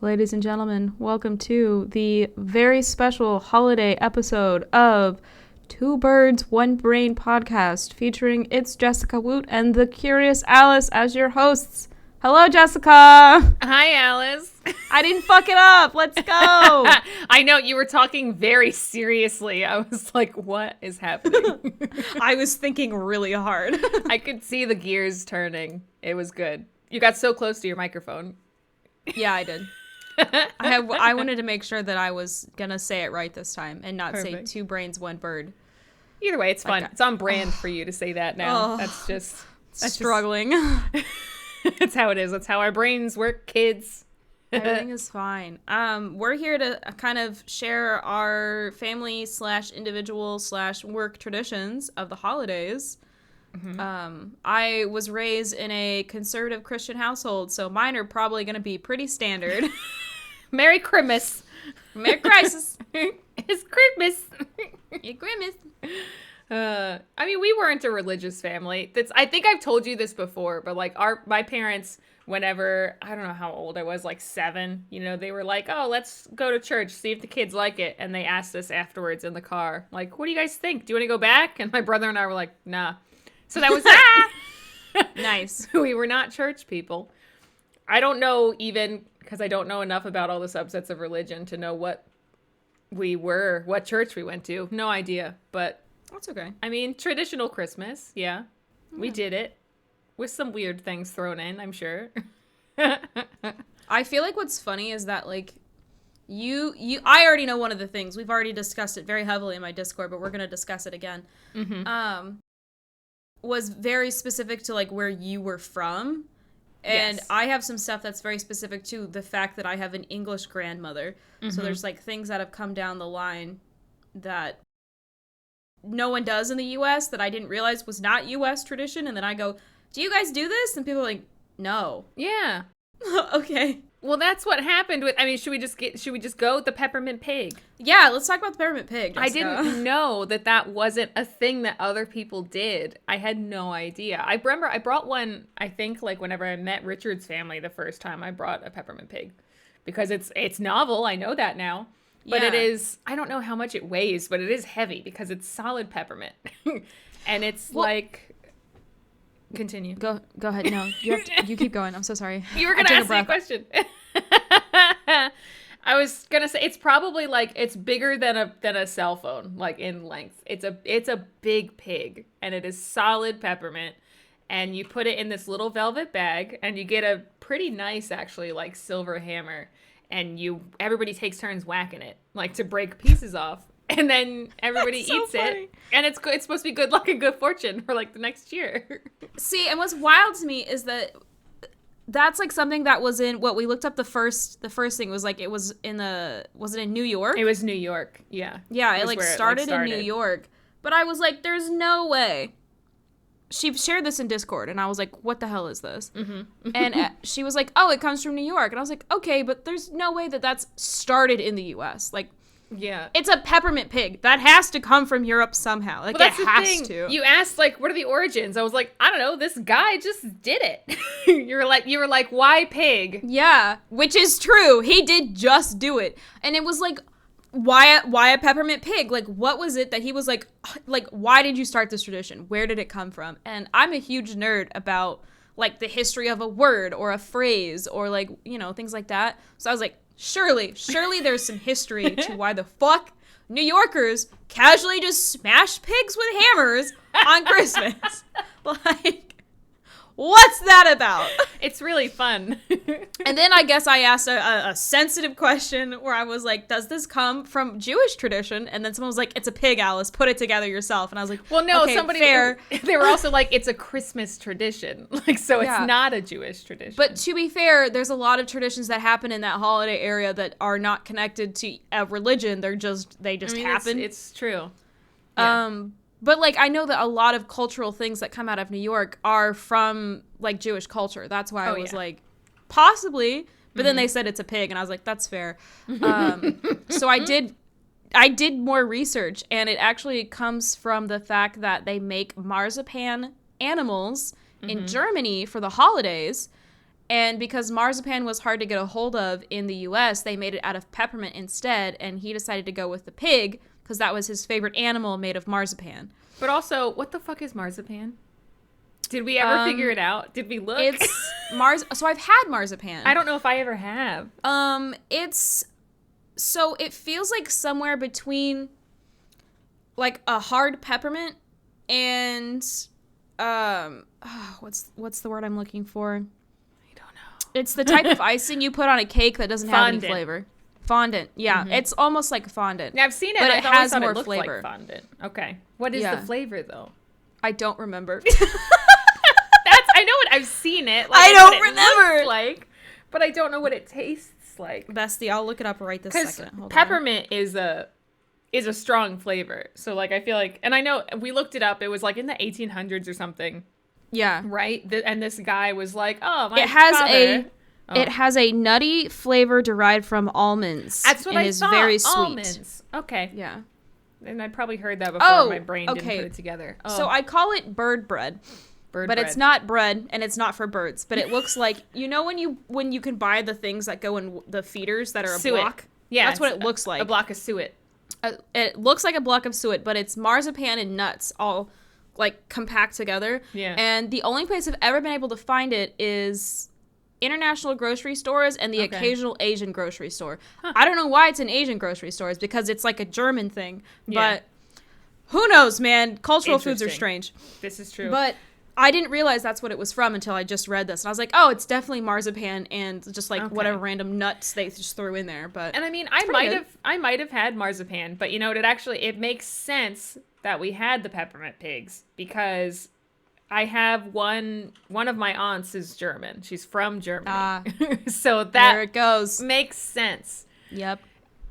ladies and gentlemen, welcome to the very special holiday episode of Two Birds, One Brain podcast featuring It's Jessica Woot and the Curious Alice as your hosts. Hello, Jessica. Hi, Alice. I didn't fuck it up. Let's go. I know, you were talking very seriously. I was like, what is happening? I was thinking really hard. I could see the gears turning. It was good. You got so close to your microphone. Yeah, I did. I wanted to make sure that I was going to say it right this time and not say two brains, one bird. Either way, it's fun. It's on brand for you to say that now. That's struggling. That's how it is. That's how our brains work, kids. Everything is fine. We're here to kind of share our family / individual / work traditions of the holidays. Mm-hmm. I was raised in a conservative Christian household, so mine are probably going to be pretty standard. Merry Christmas. Merry Christmas. It's Christmas. It's Christmas. I mean, we weren't a religious family. I think I've told you this before, but like my parents, whenever, I don't know how old I was, like 7, they were like, oh, let's go to church, see if the kids like it. And they asked us afterwards in the car, like, what do you guys think? Do you want to go back? And my brother and I were like, nah. So that was nice. We were not church people. I don't know, even because I don't know enough about all the subsets of religion to know what church we went to. No idea, but that's okay. I mean, traditional Christmas, yeah. We did it with some weird things thrown in, I'm sure. I feel like what's funny is that, like, I already know one of the things. We've already discussed it very heavily in my Discord, but we're going to discuss it again. Mm-hmm. Was very specific to, like, where you were from. And yes. I have some stuff that's very specific to the fact that I have an English grandmother. Mm-hmm. So there's, like, things that have come down the line that no one does in the U.S. that I didn't realize was not U.S. tradition. And then I go, do you guys do this? And people are like, no. Yeah. Okay. Well, that's what happened with, I mean, should we just go with the peppermint pig? Yeah, let's talk about the peppermint pig, Jessica. I didn't know that wasn't a thing that other people did. I had no idea. I remember I brought one, I think, like, whenever I met Richard's family the first time, I brought a peppermint pig. Because it's novel, I know that now. But It is, I don't know how much it weighs, but it is heavy because it's solid peppermint. And it's continue. Go ahead. No, you keep going. I'm so sorry. You were going to ask me a question. I was going to say, it's probably like, it's bigger than a cell phone, like in length. It's a big pig, and it is solid peppermint. And you put it in this little velvet bag, and you get a pretty nice, actually, like, silver hammer. And everybody takes turns whacking it, like, to break pieces off. And then everybody eats it. And it's supposed to be good luck and good fortune for, like, the next year. See, and what's wild to me is that that's, like, something that was in what we looked up. The first thing was, like, was it in New York? It was New York. Yeah. Yeah, it started in New York. But I was like, there's no way. She shared this in Discord, and I was like, what the hell is this? Mm-hmm. And she was like, oh, it comes from New York. And I was like, okay, but there's no way that that's started in the U.S. Like, yeah, it's a peppermint pig. That has to come from Europe somehow. Like, well, it has to. You asked, like, what are the origins? I was like, I don't know. This guy just did it. You were like, why pig? Yeah, which is true. He did just do it. And it was like, why a peppermint pig? Like, what was it that he was like, why did you start this tradition? Where did it come from? And I'm a huge nerd about, like, the history of a word or a phrase or, like, things like that. So I was like, surely there's some history to why the fuck New Yorkers casually just smash pigs with hammers on Christmas. Like, what's that about? It's really fun. And then I guess I asked a sensitive question where I was like, does this come from Jewish tradition? And then someone was like, it's a pig, Alice. Put it together yourself. And I was like, well, no, okay, somebody, fair. They were also like, it's a Christmas tradition. Like, so yeah. It's not a Jewish tradition. But to be fair, there's a lot of traditions that happen in that holiday area that are not connected to a religion. They just happen. It's true. Yeah. But, like, I know that a lot of cultural things that come out of New York are from, like, Jewish culture. That's why I was like, possibly. But then they said it's a pig, and I was like, that's fair. So I did more research, and it actually comes from the fact that they make marzipan animals in Germany for the holidays. And because marzipan was hard to get a hold of in the US, they made it out of peppermint instead, and he decided to go with the pig because that was his favorite animal made of marzipan. But also, what the fuck is marzipan? Did we ever figure it out? Did we look? It's so I've had marzipan. I don't know if I ever have. So it feels like somewhere between like a hard peppermint and what's the word I'm looking for? It's the type of icing you put on a cake that doesn't have any flavor. Fondant. Yeah, it's almost like fondant. Now, I've seen it, but it has more flavor. Like fondant. Okay. What is the flavor, though? I don't remember. I know what I've seen it. Like, I don't remember. Like, but I don't know what it tastes like. Bestie, I'll look it up right this second. Hold peppermint on. is a strong flavor. So like I feel like, and I know we looked it up. It was like in the 1800s or something. Yeah. Right? And this guy was like, "Oh, my It has a nutty flavor derived from almonds. That's what I thought. Is very sweet. Almonds. Okay. Yeah. And I'd probably heard that before. My brain didn't put it together. Oh. So I call it bird bread. But it's not bread, and it's not for birds. But it looks like, you know when you can buy the things that go in the feeders that are a block? Yeah. That's what it looks like. A block of suet. It looks like a block of suet, but it's marzipan and nuts all like compact together. Yeah. And the only place I've ever been able to find it is international grocery stores and the occasional Asian grocery store. Huh. I don't know why it's in Asian grocery stores because it's like a German thing. Yeah. But who knows, man? Cultural foods are strange. This is true. But I didn't realize that's what it was from until I just read this. And I was like, oh, it's definitely marzipan and just like whatever random nuts they just threw in there. But and I mean, I might have had marzipan, but you know, it makes sense that we had the peppermint pigs because I have one of my aunts is German. She's from Germany. So that there it goes. Makes sense. Yep.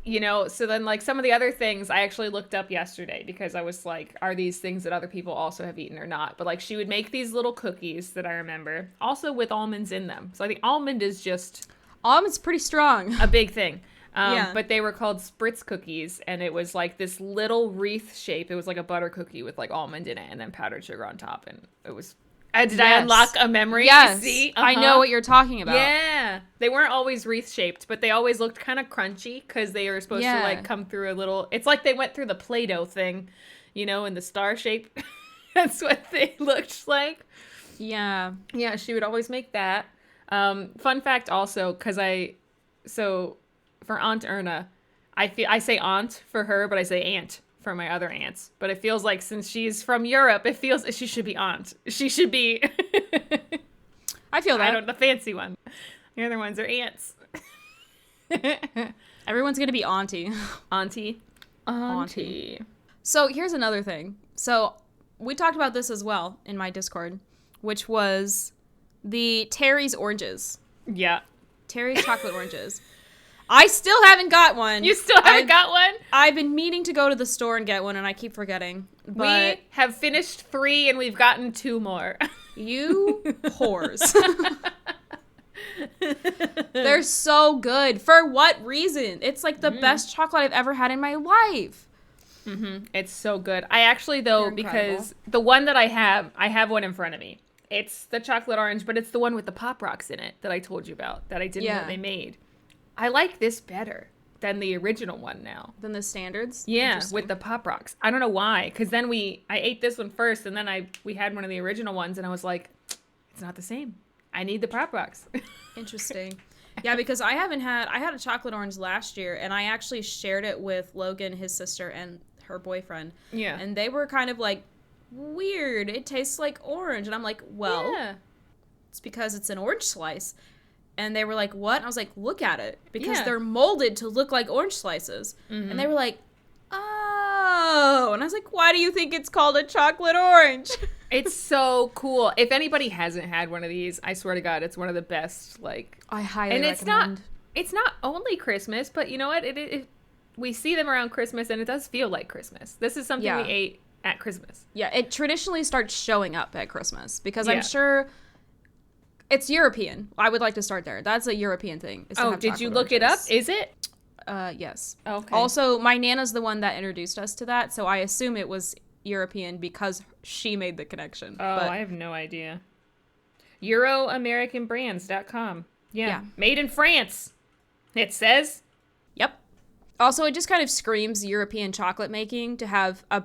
You know, so then like some of the other things I actually looked up yesterday because I was like, are these things that other people also have eaten or not? But like she would make these little cookies that I remember, also with almonds in them. So I think almond's pretty strong. A big thing. But they were called spritz cookies, and it was like this little wreath shape. It was like a butter cookie with like almond in it and then powdered sugar on top, and it was. Did I unlock a memory? Yes. See? I know what you're talking about. Yeah. They weren't always wreath-shaped, but they always looked kind of crunchy because they were supposed to, like, come through a little... It's like they went through the Play-Doh thing, you know, in the star shape. That's what they looked like. Yeah. Yeah, she would always make that. Fun fact also, because So, for Aunt Erna, I say aunt for her, but I say aunt for my other aunts, but it feels like since she's from Europe, it feels she should be aunt. She should be. I feel that. The fancy one. The other ones are aunts. Everyone's gonna be auntie. Auntie. So here's another thing. So we talked about this as well in my Discord, which was the Terry's oranges. Yeah. Terry's chocolate oranges. I still haven't got one. You still haven't got one? I've been meaning to go to the store and get one, and I keep forgetting. But we have finished 3, and we've gotten 2 more. You whores. They're so good. For what reason? It's like the best chocolate I've ever had in my life. Mm-hmm. It's so good. I actually, though, because the one that I have one in front of me. It's the chocolate orange, but it's the one with the Pop Rocks in it that I told you about, that I didn't know they made. I like this better than the original one now. Than the standards? Yeah, with the Pop Rocks. I don't know why, because then I ate this one first, and then we had one of the original ones, and I was like, it's not the same. I need the Pop Rocks. Interesting. Yeah, because I had a chocolate orange last year, and I actually shared it with Logan, his sister, and her boyfriend. Yeah. And they were kind of like, weird, it tastes like orange. And I'm like, well, it's because it's an orange slice. And they were like, what? And I was like, look at it. Because they're molded to look like orange slices. Mm-hmm. And they were like, oh. And I was like, why do you think it's called a chocolate orange? It's so cool. If anybody hasn't had one of these, I swear to God, it's one of the best. Like, I highly recommend. It's not only Christmas, but you know what? We see them around Christmas, and it does feel like Christmas. This is something we ate at Christmas. Yeah, it traditionally starts showing up at Christmas. Because I'm sure... It's European. I would like to start there. That's a European thing. Oh, did you look it up? Is it? Yes. Okay. Also, my Nana's the one that introduced us to that, so I assume it was European because she made the connection. Oh, but I have no idea. EuroAmericanBrands.com. Yeah. Made in France, it says. Yep. Also, it just kind of screams European chocolate making to have a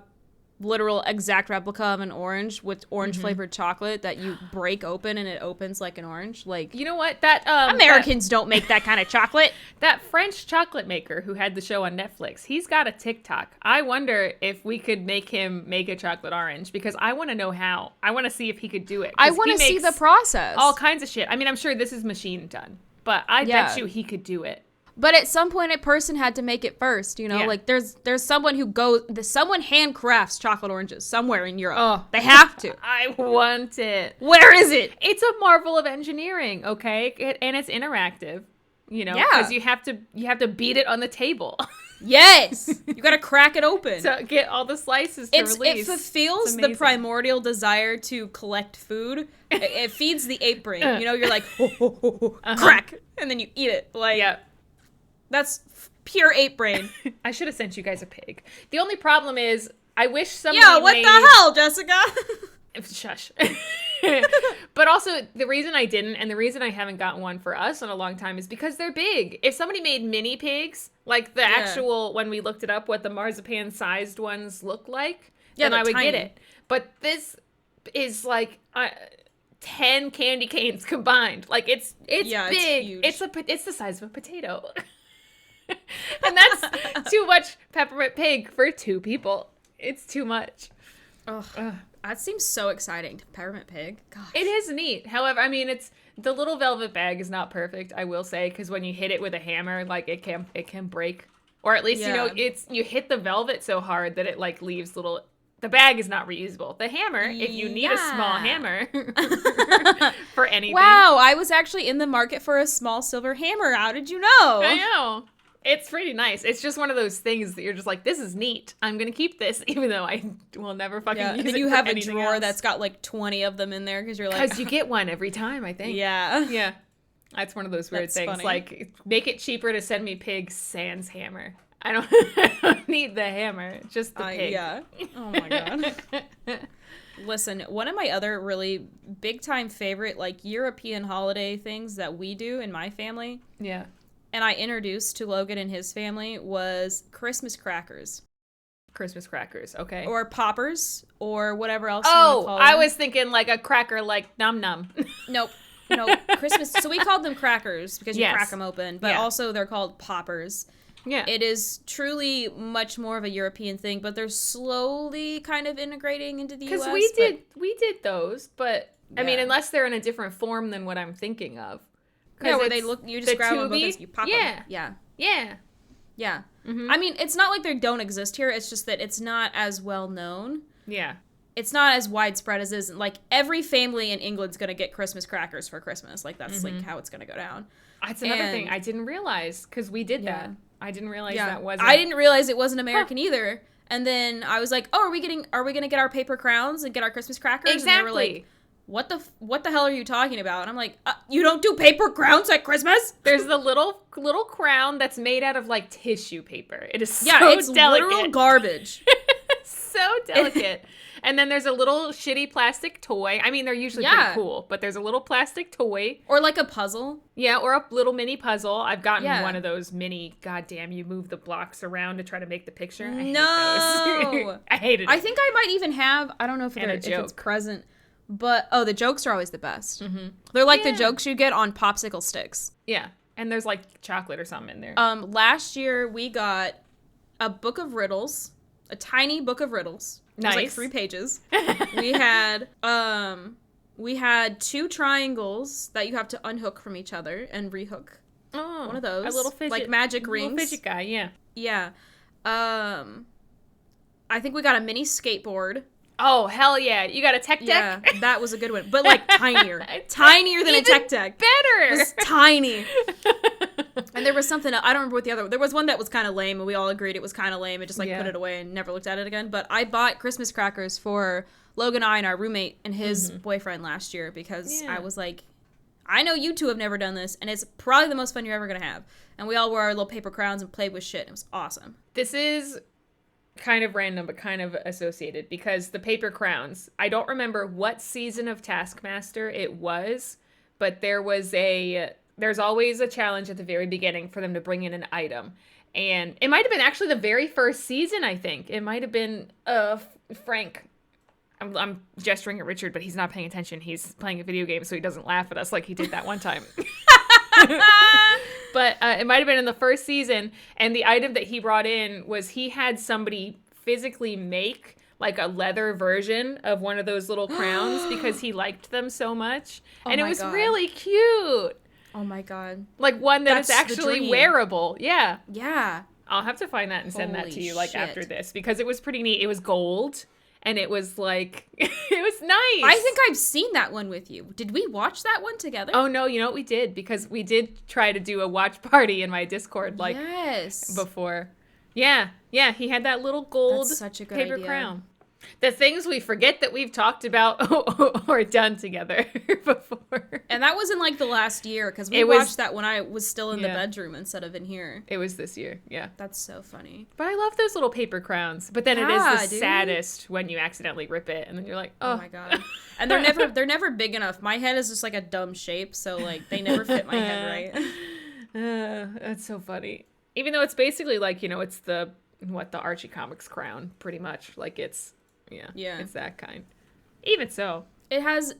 literal exact replica of an orange with orange flavored chocolate that you break open and it opens like an orange. Like, you know what? That Americans don't make that kind of chocolate. That French chocolate maker who had the show on Netflix, he's got a TikTok. I wonder if we could make him make a chocolate orange, because I want to know how. I want to see if he could do it. I want to see the process. All kinds of shit. I mean, I'm sure this is machine done, but I bet you he could do it. But at some point, a person had to make it first, you know? Yeah. Like, there's someone who someone handcrafts chocolate oranges somewhere in Europe. Oh, they have to. I want it. Where is it? It's a marvel of engineering, okay? And it's interactive, you know? Because you have to beat it on the table. Yes! You gotta crack it open. To get all the slices to release. It fulfills the primordial desire to collect food. It feeds the ape brain. You know, you're like, crack! And then you eat it. Like, that's pure ape brain. I should have sent you guys a pig. The only problem is, I wish somebody what the hell, Jessica? Shush. But also, the reason I didn't, and the reason I haven't gotten one for us in a long time, is because they're big. If somebody made mini pigs, like the actual, when we looked it up, what the marzipan-sized ones look like, then I would get it. But this is like 10 candy canes combined. Like, it's big. It's huge. It's the size of a potato. And that's too much peppermint pig for 2 people. It's too much. Ugh. That seems so exciting. Peppermint pig. Gosh. It is neat. However, I mean, the little velvet bag is not perfect, I will say, because when you hit it with a hammer, like, it can break. Or at least, you know, you hit the velvet so hard that it, like, leaves little... The bag is not reusable. The hammer, if you need a small hammer for anything. Wow, I was actually in the market for a small silver hammer. How did you know? I know. It's pretty nice. It's just one of those things that you're just like, this is neat. I'm going to keep this, even though I will never fucking use it. And you have a drawer that's got like 20 of them in there because you're like... Because you get one every time, I think. Yeah. Yeah. That's one of those weird things. Funny. Like, make it cheaper to send me pig sans hammer. I don't need the hammer, just the pig. Yeah. Oh my god. Listen, one of my other really big time favorite like European holiday things that we do in my family. Yeah. And I introduced to Logan and his family was Christmas crackers. Christmas crackers, okay. Or poppers, or whatever else you want to call them. I was thinking like a cracker like Num Num. Nope. No, Christmas. So we called them crackers because you crack them open, but also they're called poppers. Yeah. It is truly much more of a European thing, but they're slowly kind of integrating into the US. Because we did those, but I mean, unless they're in a different form than what I'm thinking of. Yeah, where they look, you just grab them both as you pop them. Yeah. Yeah. Mm-hmm. I mean, it's not like they don't exist here. It's just that it's not as well known. Yeah. It's not as widespread as is. Like, every family in England's going to get Christmas crackers for Christmas. Like, that's like how it's going to go down. That's another thing. I didn't realize, because we did that. I didn't realize that wasn't. I didn't realize it wasn't American either. And then I was like, oh, are we going to get our paper crowns and get our Christmas crackers? Exactly. And they were like, what the hell are you talking about? And I'm like, you don't do paper crowns at Christmas? There's the little crown that's made out of like tissue paper. It is so it's delicate. Literal garbage. So delicate. And then there's a little shitty plastic toy. I mean, they're usually pretty cool, but there's a little plastic toy. Or like a puzzle. Yeah, or a little mini puzzle. I've gotten one of those mini, goddamn, you move the blocks around to try to make the picture. I hate those. I hated it. I think I might even have, I don't know if it's present, but, the jokes are always the best. Mm-hmm. They're like the jokes you get on popsicle sticks. Yeah, and there's like chocolate or something in there. Last year we got a book of riddles, a tiny book of riddles. Nice. It was like 3 pages. We had 2 triangles that you have to unhook from each other and rehook. Oh, one of those. A little fidget. Like magic rings. Little fidget guy, yeah. Yeah. I think we got a mini skateboard. Oh, hell yeah. You got a tech deck? Yeah, that was a good one. But like tinier. Tinier than a tech deck. Better. It was tiny. And there was something, I don't remember what the other, there was one that was kind of lame, and we all agreed it was kind of lame, and just like put it away and never looked at it again. But I bought Christmas crackers for Logan and I and our roommate and his boyfriend last year because I was like, I know you two have never done this, and it's probably the most fun you're ever going to have. And we all wore our little paper crowns and played with shit. It was awesome. This is kind of random, but kind of associated, because the paper crowns, I don't remember what season of Taskmaster it was, but there's always a challenge at the very beginning for them to bring in an item. And it might have been actually the very first season, I think. It might have been Frank. I'm gesturing at Richard, but he's not paying attention. He's playing a video game, so he doesn't laugh at us like he did that one time. But it might have been in the first season, and the item that he brought in was he had somebody physically make like a leather version of one of those little crowns because he liked them so much. And it was really cute. Oh my God. Like one that is actually wearable. Yeah. Yeah. I'll have to find that and send that to you like after this, because it was pretty neat. It was gold. And it was like, it was nice. I think I've seen that one with you. Did we watch that one together? Oh, no, you know what we did? Because we did try to do a watch party in my Discord, like, before. Yeah, he had that little gold paper crown. The things we forget that we've talked about or done together before. And that was in like the last year, because we watched that when I was still in the bedroom instead of in here. It was this year, yeah. That's so funny. But I love those little paper crowns. But then it is the saddest when you accidentally rip it, and then you're like, oh my God. And they're never big enough. My head is just like a dumb shape, so like they never fit my head right. That's so funny. Even though it's basically like, you know, it's the Archie Comics crown, pretty much. Like it's... Yeah, it's that kind. Even so. It has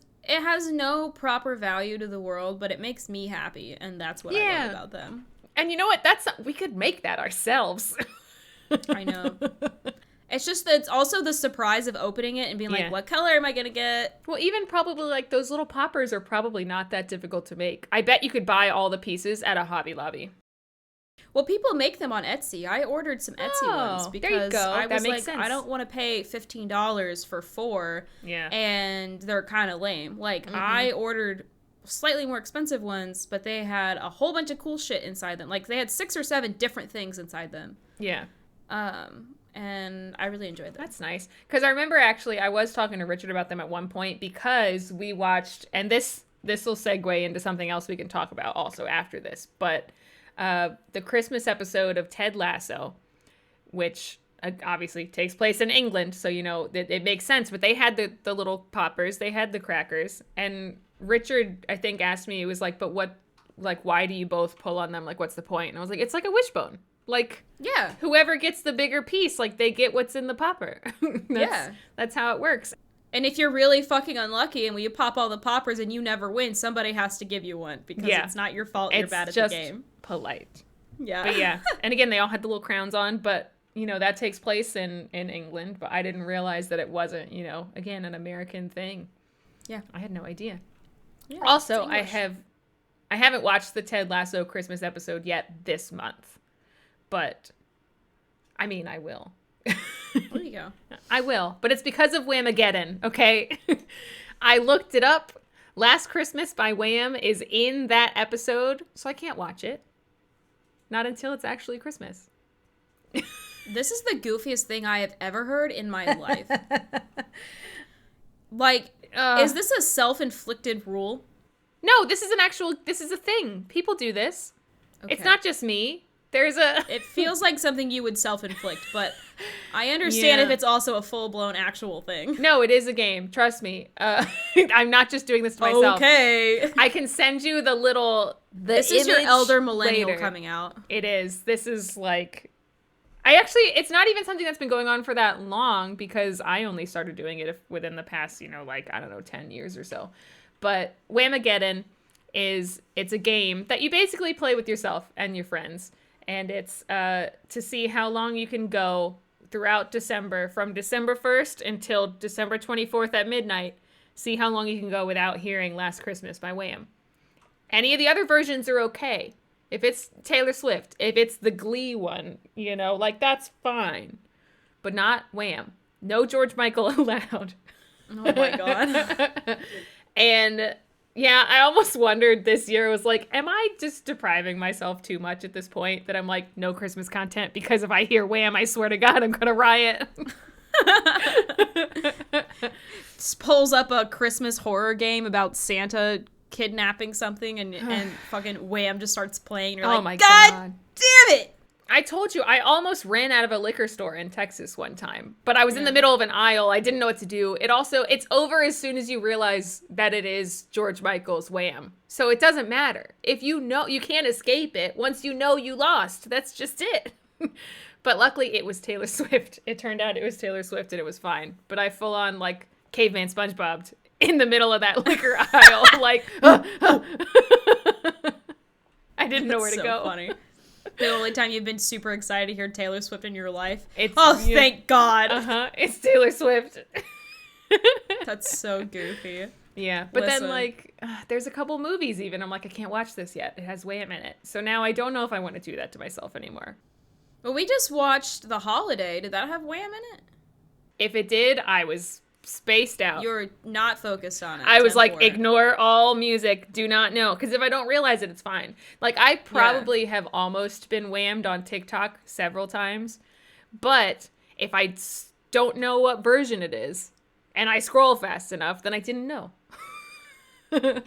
no proper value to the world, but it makes me happy, and that's what I love about them. And you know what? We could make that ourselves. I know. It's just that it's also the surprise of opening it and being like, what color am I going to get? Well, even probably like those little poppers are probably not that difficult to make. I bet you could buy all the pieces at a Hobby Lobby. Well, people make them on Etsy. I ordered some Etsy ones because I was like, sense. I don't want to pay $15 for 4, and they're kind of lame. Like, I ordered slightly more expensive ones, but they had a whole bunch of cool shit inside them. Like, they had 6 or 7 different things inside them. Yeah. And I really enjoyed them. That's nice. Because I remember, actually, I was talking to Richard about them at one point because we watched, and this will segue into something else we can talk about also after this, but... the Christmas episode of Ted Lasso, which obviously takes place in England, so, you know, it makes sense. But they had the little poppers, they had the crackers, and Richard, I think, asked me, it was like, but what, like, why do you both pull on them? Like, what's the point? And I was like, it's like a wishbone. Like, whoever gets the bigger piece, like, they get what's in the popper. That's how it works. And if you're really fucking unlucky and when you pop all the poppers and you never win, somebody has to give you one because it's not your fault you're bad at the game. Polite. Yeah. But yeah. And again, they all had the little crowns on, but, you know, that takes place in England. But I didn't realize that it wasn't, you know, again, an American thing. Yeah. I had no idea. Yeah, also, I haven't watched the Ted Lasso Christmas episode yet this month. But, I mean, I will. There you go. I will, but it's because of Whamageddon, okay? I looked it up. Last Christmas by Wham is in that episode, so I can't watch it. Not until it's actually Christmas. This is the goofiest thing I have ever heard in my life. Like, is this a self-inflicted rule? No, this is a thing. People do this. Okay. It's not just me. It feels like something you would self-inflict, but I understand if it's also a full-blown actual thing. No, it is a game. Trust me. I'm not just doing this to myself. Okay. I can send you This is your elder millennial later. Coming out. It is. This is like... it's not even something that's been going on for that long because I only started doing it within the past, you know, like, I don't know, 10 years or so. But Whamageddon it's a game that you basically play with yourself and your friends. And it's to see how long you can go throughout December, from December 1st until December 24th at midnight. See how long you can go without hearing Last Christmas by Wham. Any of the other versions are okay. If it's Taylor Swift, if it's the Glee one, you know, like, that's fine. But not Wham. No George Michael allowed. Oh my God. And... yeah, I almost wondered this year, was like, am I just depriving myself too much at this point that I'm like, no Christmas content? Because if I hear Wham, I swear to God, I'm going to riot. Just pulls up a Christmas horror game about Santa kidnapping something and fucking Wham just starts playing. And you're like, my God damn it! I told you, I almost ran out of a liquor store in Texas one time, but I was in the middle of an aisle. I didn't know what to do. It's over as soon as you realize that it is George Michael's Wham. So it doesn't matter. If you know, you can't escape it. Once you know, you lost. That's just it. But luckily it was Taylor Swift. It turned out it was Taylor Swift and it was fine. But I full on like caveman SpongeBobbed in the middle of that liquor aisle. Like, I didn't know where to go. Funny. The only time you've been super excited to hear Taylor Swift in your life. Thank God. It's Taylor Swift. That's so goofy. Yeah, but then like there's a couple movies even. I'm like, I can't watch this yet. It has Wham in it. So now I don't know if I want to do that to myself anymore. Well, we just watched The Holiday. Did that have Wham in it? If it did, I was spaced out. You're not focused on it. I was like, ignore all music. Do not know. Because if I don't realize it, it's fine. Like, I probably have almost been whammed on TikTok several times. But if I don't know what version it is, and I scroll fast enough, then I didn't know.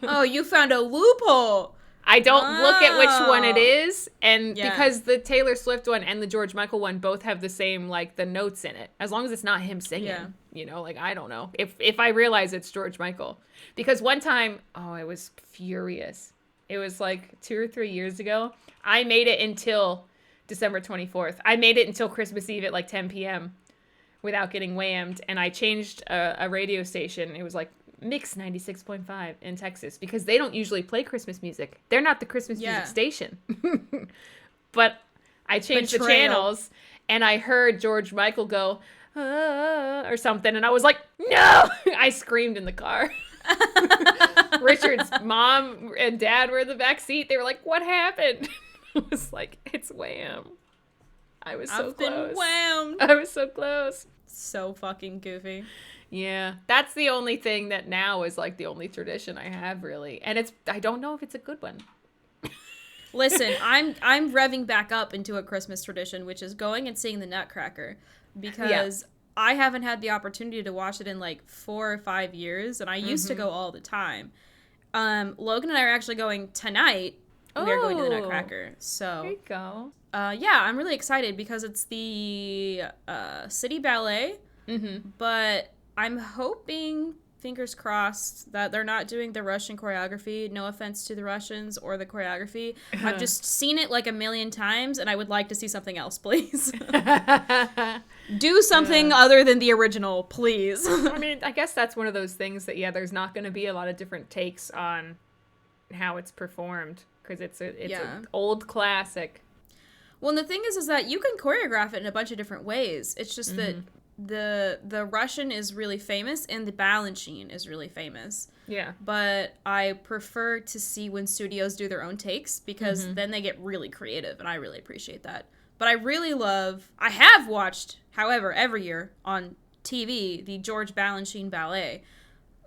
Oh, you found a loophole. I don't look at which one it is, and because the Taylor Swift one and the George Michael one both have the same, like, the notes in it. As long as it's not him singing, you know, like, I don't know. If I realize it's George Michael. Because one time, I was furious. It was, like, 2 or 3 years ago. I made it until December 24th. I made it until Christmas Eve at, like, 10 p.m. without getting whammed, and I changed a radio station. It was, like, Mix 96.5 in Texas because they don't usually play Christmas music. They're not the Christmas music station. But I changed the channels and I heard George Michael go, or something. And I was like, no! I screamed in the car. Richard's mom and dad were in the back seat. They were like, what happened? I was like, it's Wham. I was so close. I've been whammed. I was so close. So fucking goofy. Yeah, that's the only thing that now is like the only tradition I have really. And I don't know if it's a good one. Listen, I'm revving back up into a Christmas tradition, which is going and seeing the Nutcracker because I haven't had the opportunity to watch it in like 4 or 5 years, and I used to go all the time. Logan and I are actually going tonight. We are going to the Nutcracker. So there you go. I'm really excited because it's the City Ballet, but I'm hoping, fingers crossed, that they're not doing the Russian choreography. No offense to the Russians or the choreography. I've just seen it like a million times, and I would like to see something else, please. Do something other than the original, please. I mean, I guess that's one of those things that, there's not going to be a lot of different takes on how it's performed, because it's an old classic. Well, and the thing is that you can choreograph it in a bunch of different ways. It's just that the Russian is really famous and the Balanchine is really famous. Yeah. But I prefer to see when studios do their own takes because then they get really creative and I really appreciate that. But I have watched, however, every year on TV, the George Balanchine Ballet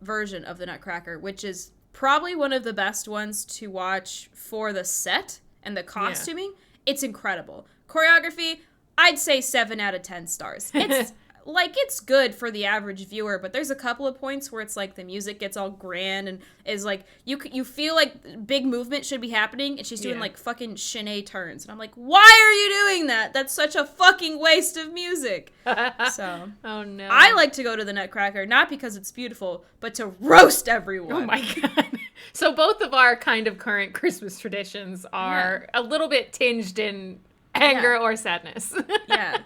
version of the Nutcracker, which is probably one of the best ones to watch for the set and the costuming. Yeah. It's incredible. Choreography, I'd say 7 out of 10 stars. It's it's good for the average viewer, but there's a couple of points where it's like the music gets all grand and is like you feel like big movement should be happening, and she's doing like fucking chaîné turns, and I'm like, why are you doing that? That's such a fucking waste of music. So, oh no, I like to go to the Nutcracker not because it's beautiful, but to roast everyone. Oh my god. So both of our kind of current Christmas traditions are a little bit tinged in anger or sadness. Yeah.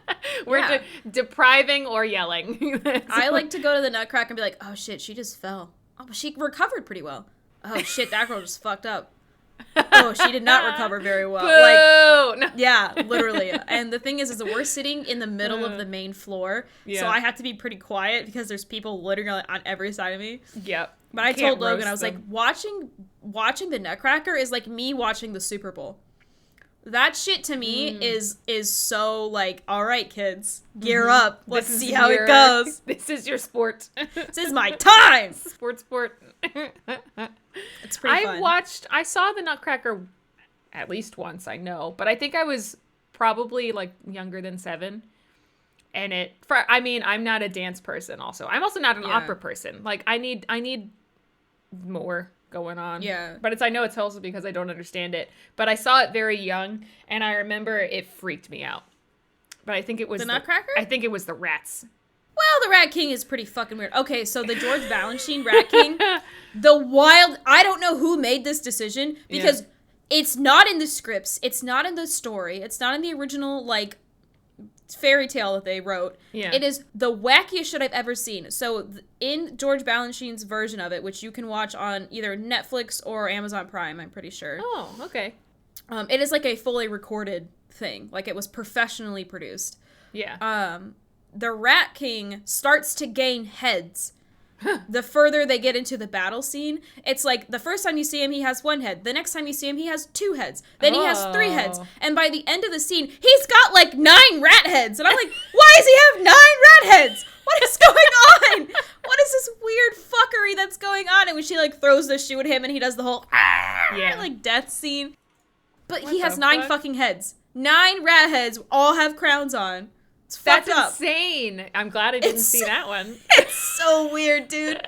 We're depriving or yelling. I like to go to the Nutcracker and be like, oh shit, she just fell. Oh, but she recovered pretty well. Oh shit, that girl just fucked up. Oh, she did not recover very well. Boo! Yeah, literally. And the thing is that we're sitting in the middle of the main floor, so I have to be pretty quiet because there's people literally on every side of me. Yep. But I told Logan, I was like, watching the Nutcracker is like me watching the Super Bowl. That shit to me is so like, all right, kids, gear up. Let's see how it goes. This is your sport. This is my time. Sport. It's pretty fun. I saw the Nutcracker at least once, I know, but I think I was probably like younger than 7. And I'm not a dance person also. I'm also not an opera person. Like I need more going on. Yeah. But I know it's wholesome because I don't understand it. But I saw it very young, and I remember it freaked me out. But I think it was the Nutcracker? I think it was the rats. Well, the Rat King is pretty fucking weird. Okay, so the George Balanchine Rat King, I don't know who made this decision, because it's not in the scripts, it's not in the story, it's not in the original, like, fairy tale that they wrote. Yeah. It is the wackiest shit I've ever seen. So in George Balanchine's version of it, which you can watch on either Netflix or Amazon Prime, I'm pretty sure. Oh, okay. It is like a fully recorded thing. Like, it was professionally produced. Yeah. The Rat King starts to gain heads the further they get into the battle scene. It's like, the first time you see him, he has 1 head. The next time you see him, he has 2 heads. Then he has 3 heads. And by the end of the scene, he's got like 9 rat heads. And I'm like, why does he have 9 rat heads? What is going on? What is this weird fuckery that's going on? And when she like throws the shoe at him and he does the whole like death scene. But he has 9 fucking heads. 9 rat heads all have crowns on. It's fucked up. That's insane. I'm glad I didn't see that one. It's so weird, dude.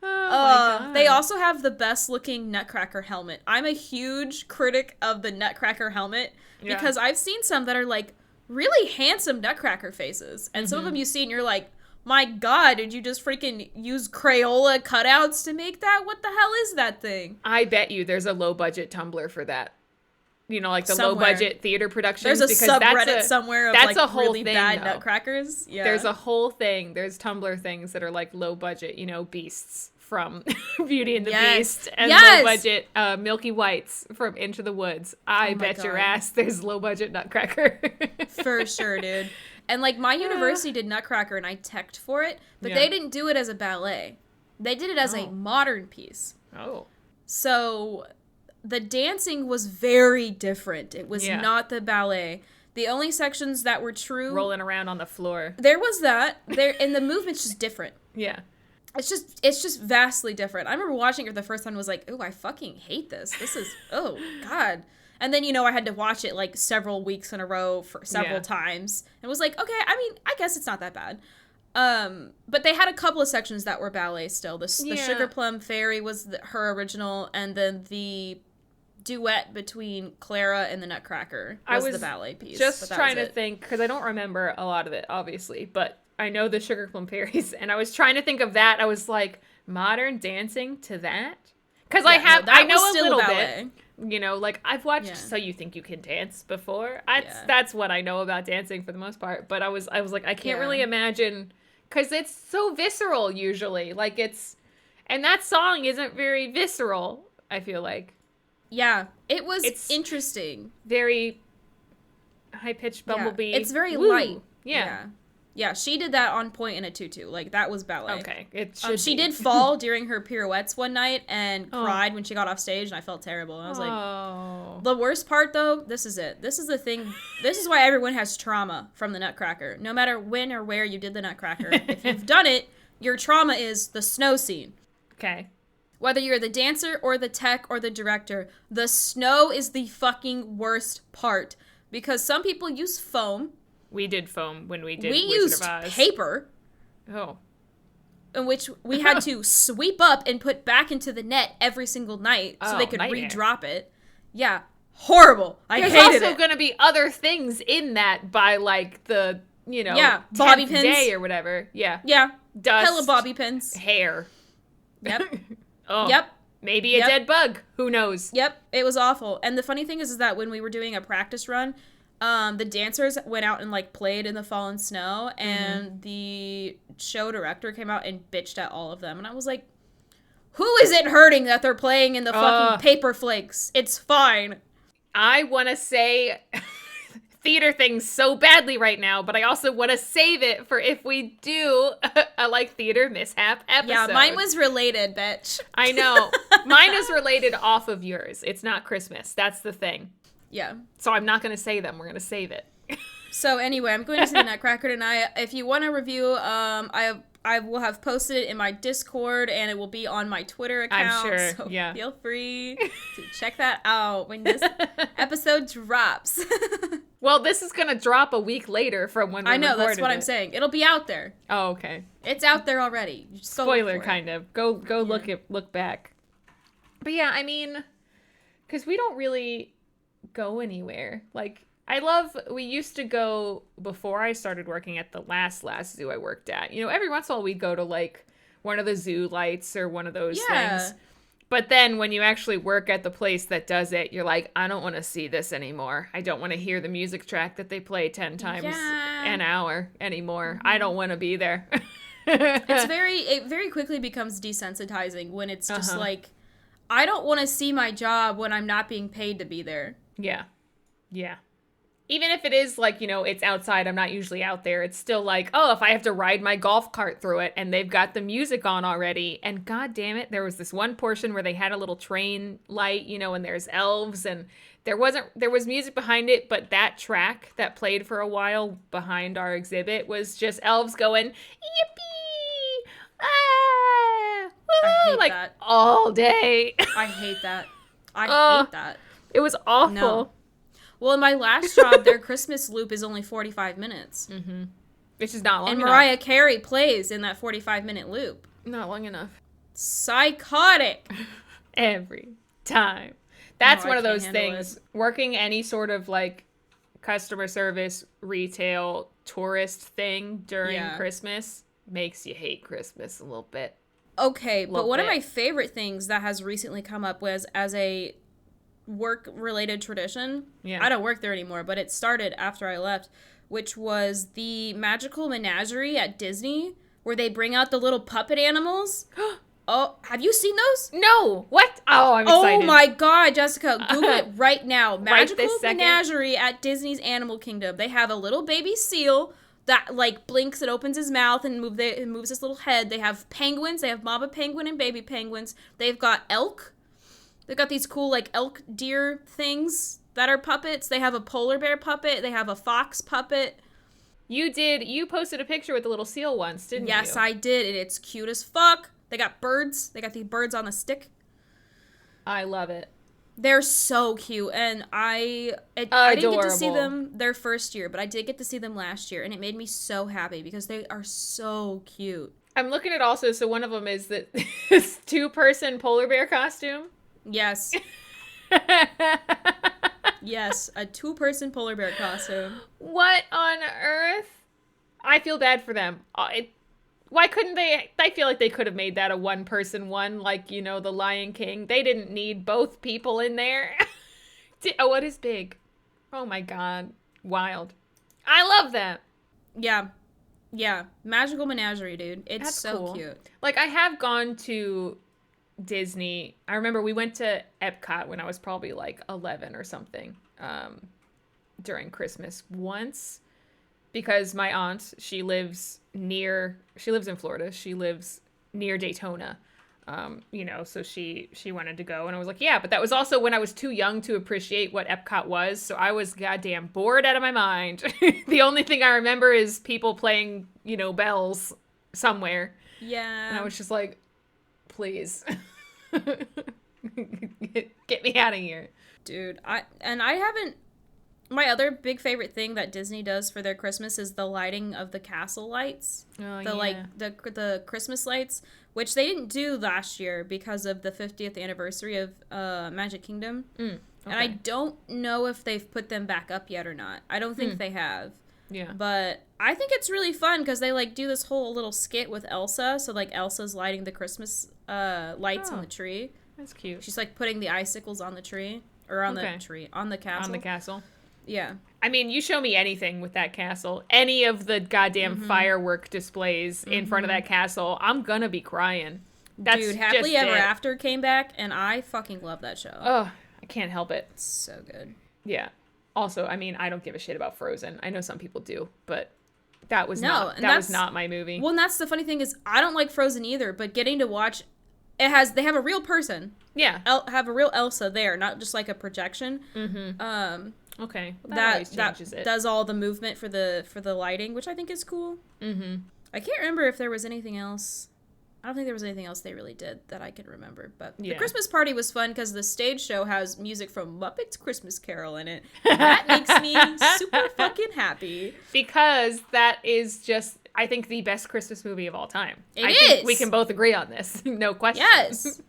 Oh my God. They also have the best looking Nutcracker helmet. I'm a huge critic of the Nutcracker helmet because I've seen some that are like really handsome Nutcracker faces. And some of them you see and you're like, my God, did you just freaking use Crayola cutouts to make that? What the hell is that thing? I bet you there's a low budget Tumblr for that. You know, like the low budget theater productions. There's a subreddit somewhere of that's like a whole really thing, bad though. Nutcrackers. Yeah. There's a whole thing. There's Tumblr things that are like low budget, you know, beasts from Beauty and the Beast, and low budget Milky Whites from Into the Woods. I bet your ass there's low budget Nutcracker. For sure, dude. And like my university did Nutcracker and I teched for it, but they didn't do it as a ballet. They did it as a modern piece. Oh. So the dancing was very different. It was not the ballet. The only sections that were true rolling around on the floor. There was that. And the movement's just different. Yeah. It's just vastly different. I remember watching it the first time and was like, "Oh, I fucking hate this. This is oh God." And then, you know, I had to watch it like several weeks in a row for several times. And was like, okay, I mean, I guess it's not that bad. But they had a couple of sections that were ballet still. The Sugar Plum Fairy was her original, and then the duet between Clara and the Nutcracker was the ballet piece. Just trying to think, because I don't remember a lot of it, obviously, but I know the Sugar Plum Fairies, and I was trying to think of that. I was like, modern dancing to that? Because I know a little bit. You know, like, I've watched So You Think You Can Dance before. That's what I know about dancing for the most part. But I was like, I can't really imagine, because it's so visceral usually. Like, and that song isn't very visceral, I feel like. Yeah, it's interesting. Very high-pitched bumblebee. It's very light. Yeah, she did that on point in a tutu. Like, that was ballet. Okay. She did fall during her pirouettes one night and cried when she got off stage, and I felt terrible. And I was like, the worst part, though, this is it. This is the thing. This is why everyone has trauma from the Nutcracker. No matter when or where you did the Nutcracker, if you've done it, your trauma is the snow scene. Okay. Whether you're the dancer or the tech or the director, the snow is the fucking worst part. Because some people use foam. We did foam when we did Wizard of Oz. We used paper. Oh. In which we had to sweep up and put back into the net every single night so they could re-drop it. Yeah. Horrible. I hated it. There's also going to be other things in that by, like, the, you know, bobby pins day or whatever. Yeah. Yeah. Dust. Hella bobby pins. Hair. Yep. Oh. Yep. Maybe a dead bug. Who knows? Yep. It was awful. And the funny thing is that when we were doing a practice run, the dancers went out and, like, played in the fallen snow, and the show director came out and bitched at all of them. And I was like, who is it hurting that they're playing in the fucking paper flakes? It's fine. I want to say theater things so badly right now, but I also want to save it for if we do a, like, theater mishap episode. Yeah, mine was related, bitch. I know. Mine is related off of yours. It's not Christmas. That's the thing. Yeah. So I'm not going to say them. We're going to save it. So anyway, I'm going to see the Nutcracker tonight. If you want a review, I will have posted it in my Discord, and it will be on my Twitter account. I'm sure, so feel free to check that out when this episode drops. Well, this is going to drop a week later from when we recorded it. I know, that's what I'm saying. It'll be out there. Oh, okay. It's out there already. Spoiler, kind of. Go look back. But yeah, I mean, because we don't really go anywhere. Like, we used to go before I started working at the last zoo I worked at. You know, every once in a while we'd go to like one of the zoo lights or one of those things. But then when you actually work at the place that does it, you're like, I don't want to see this anymore. I don't want to hear the music track that they play 10 times an hour anymore. I don't want to be there. It very quickly becomes desensitizing when it's just like, I don't want to see my job when I'm not being paid to be there. Yeah. Yeah. Even if it is like, you know, it's outside, I'm not usually out there. It's still like, oh, if I have to ride my golf cart through it and they've got the music on already. And god damn it, there was this one portion where they had a little train light, you know, and there's elves and there was music behind it, but that track that played for a while behind our exhibit was just elves going, yippee! Ah! Woo! Like that. All day. I hate that. I hate that. It was awful. No. Well, in my last job, their Christmas loop is only 45 minutes. Mm-hmm. Which is not long enough. And Mariah Carey plays in that 45-minute loop. Not long enough. Psychotic. Every time. That's one of those things. It. Working any sort of like customer service, retail, tourist thing during Christmas makes you hate Christmas a little bit. Okay, but one of my favorite things that has recently come up was as a work-related tradition. I don't work there anymore, but it started after I left, which was the magical menagerie at Disney, where they bring out the little puppet animals. Oh, have you seen those? No. What? Oh, I'm excited. Oh my god, Jessica, Google it right now. Magical menagerie at Disney's Animal Kingdom. They have a little baby seal that like blinks and opens his mouth and moves his little head. They have penguins. They have mama penguin and baby penguins. They've got elk. They've got these cool, like, elk deer things that are puppets. They have a polar bear puppet. They have a fox puppet. You posted a picture with the little seal once, didn't you? Yes, I did, and it's cute as fuck. They got birds. They got these birds on the stick. I love it. They're so cute, and I didn't get to see them their first year, but I did get to see them last year, and it made me so happy because they are so cute. I'm looking at also, so one of them is this 2-person polar bear costume. Yes. Yes, a 2-person polar bear costume. What on earth? I feel bad for them. Why couldn't they? I feel like they could have made that a 1-person one, like, you know, the Lion King. They didn't need both people in there. Oh, what is big? Oh my god. Wild. I love that. Yeah. Yeah. Magical menagerie, dude. It's That's so cool. Cute. Like, I have gone to Disney. I remember we went to Epcot when I was probably like 11 or something during Christmas once because my aunt, she lives in Florida. She lives near Daytona. You know, so she wanted to go and I was like, yeah, but that was also when I was too young to appreciate what Epcot was. So I was goddamn bored out of my mind. The only thing I remember is people playing, you know, bells somewhere. Yeah. And I was just like, please get me out of here, dude. My other big favorite thing that Disney does for their Christmas is the lighting of the castle lights. The Christmas lights, which they didn't do last year because of the 50th anniversary of Magic Kingdom. Okay. And I don't know if they've put them back up yet or not. I don't think they have. Yeah. But I think it's really fun because they like do this whole little skit with Elsa. So like Elsa's lighting the Christmas lights on the tree. That's cute. She's like putting the icicles on the tree or on the tree, on the castle. On the castle. Yeah. I mean, you show me anything with that castle, any of the goddamn firework displays in front of that castle, I'm gonna be crying. That's Dude, Happily Ever After came back, and I fucking love that show. Oh, I can't help it. It's so good. Yeah. Also, I mean, I don't give a shit about Frozen. I know some people do, but that was not my movie. Well, and that's the funny thing is, I don't like Frozen either, but getting to watch, they have a real person. Yeah. Have a real Elsa there, not just like a projection. Mm-hmm. Okay. Well, that does all the movement for the lighting, which I think is cool. Mm-hmm. I can't remember if there was anything else. I don't think there was anything else they really did that I can remember. But the Christmas party was fun because the stage show has music from Muppets Christmas Carol in it. That makes me super fucking happy. Because that is just, I think, the best Christmas movie of all time. I think we can both agree on this. No question. Yes.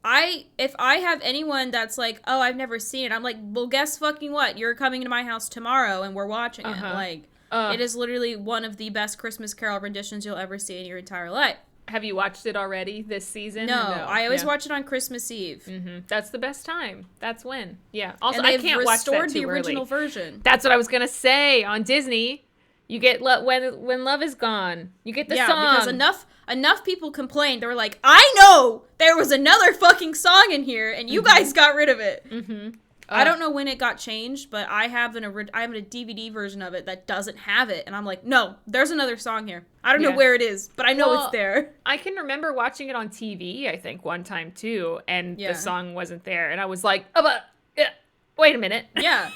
if I have anyone that's like, oh, I've never seen it, I'm like, well, guess fucking what? You're coming to my house tomorrow and we're watching it. Like, it is literally one of the best Christmas Carol renditions you'll ever see in your entire life. Have you watched it already this season? No, I always watch it on Christmas Eve. That's the best time. That's when. Yeah. Also, and I can't watch that too restored the original early. version. That's what I was gonna say. On Disney, you get when love is gone. You get the song. Yeah, because enough people complained. They were like, I know there was another fucking song in here, and you guys got rid of it. I don't know when it got changed, but I have a DVD version of it that doesn't have it, and I'm like, no, there's another song here. I don't know where it is, but I know it's there. I can remember watching it on TV, I think, one time too, and the song wasn't there, and I was like, wait a minute. Yeah.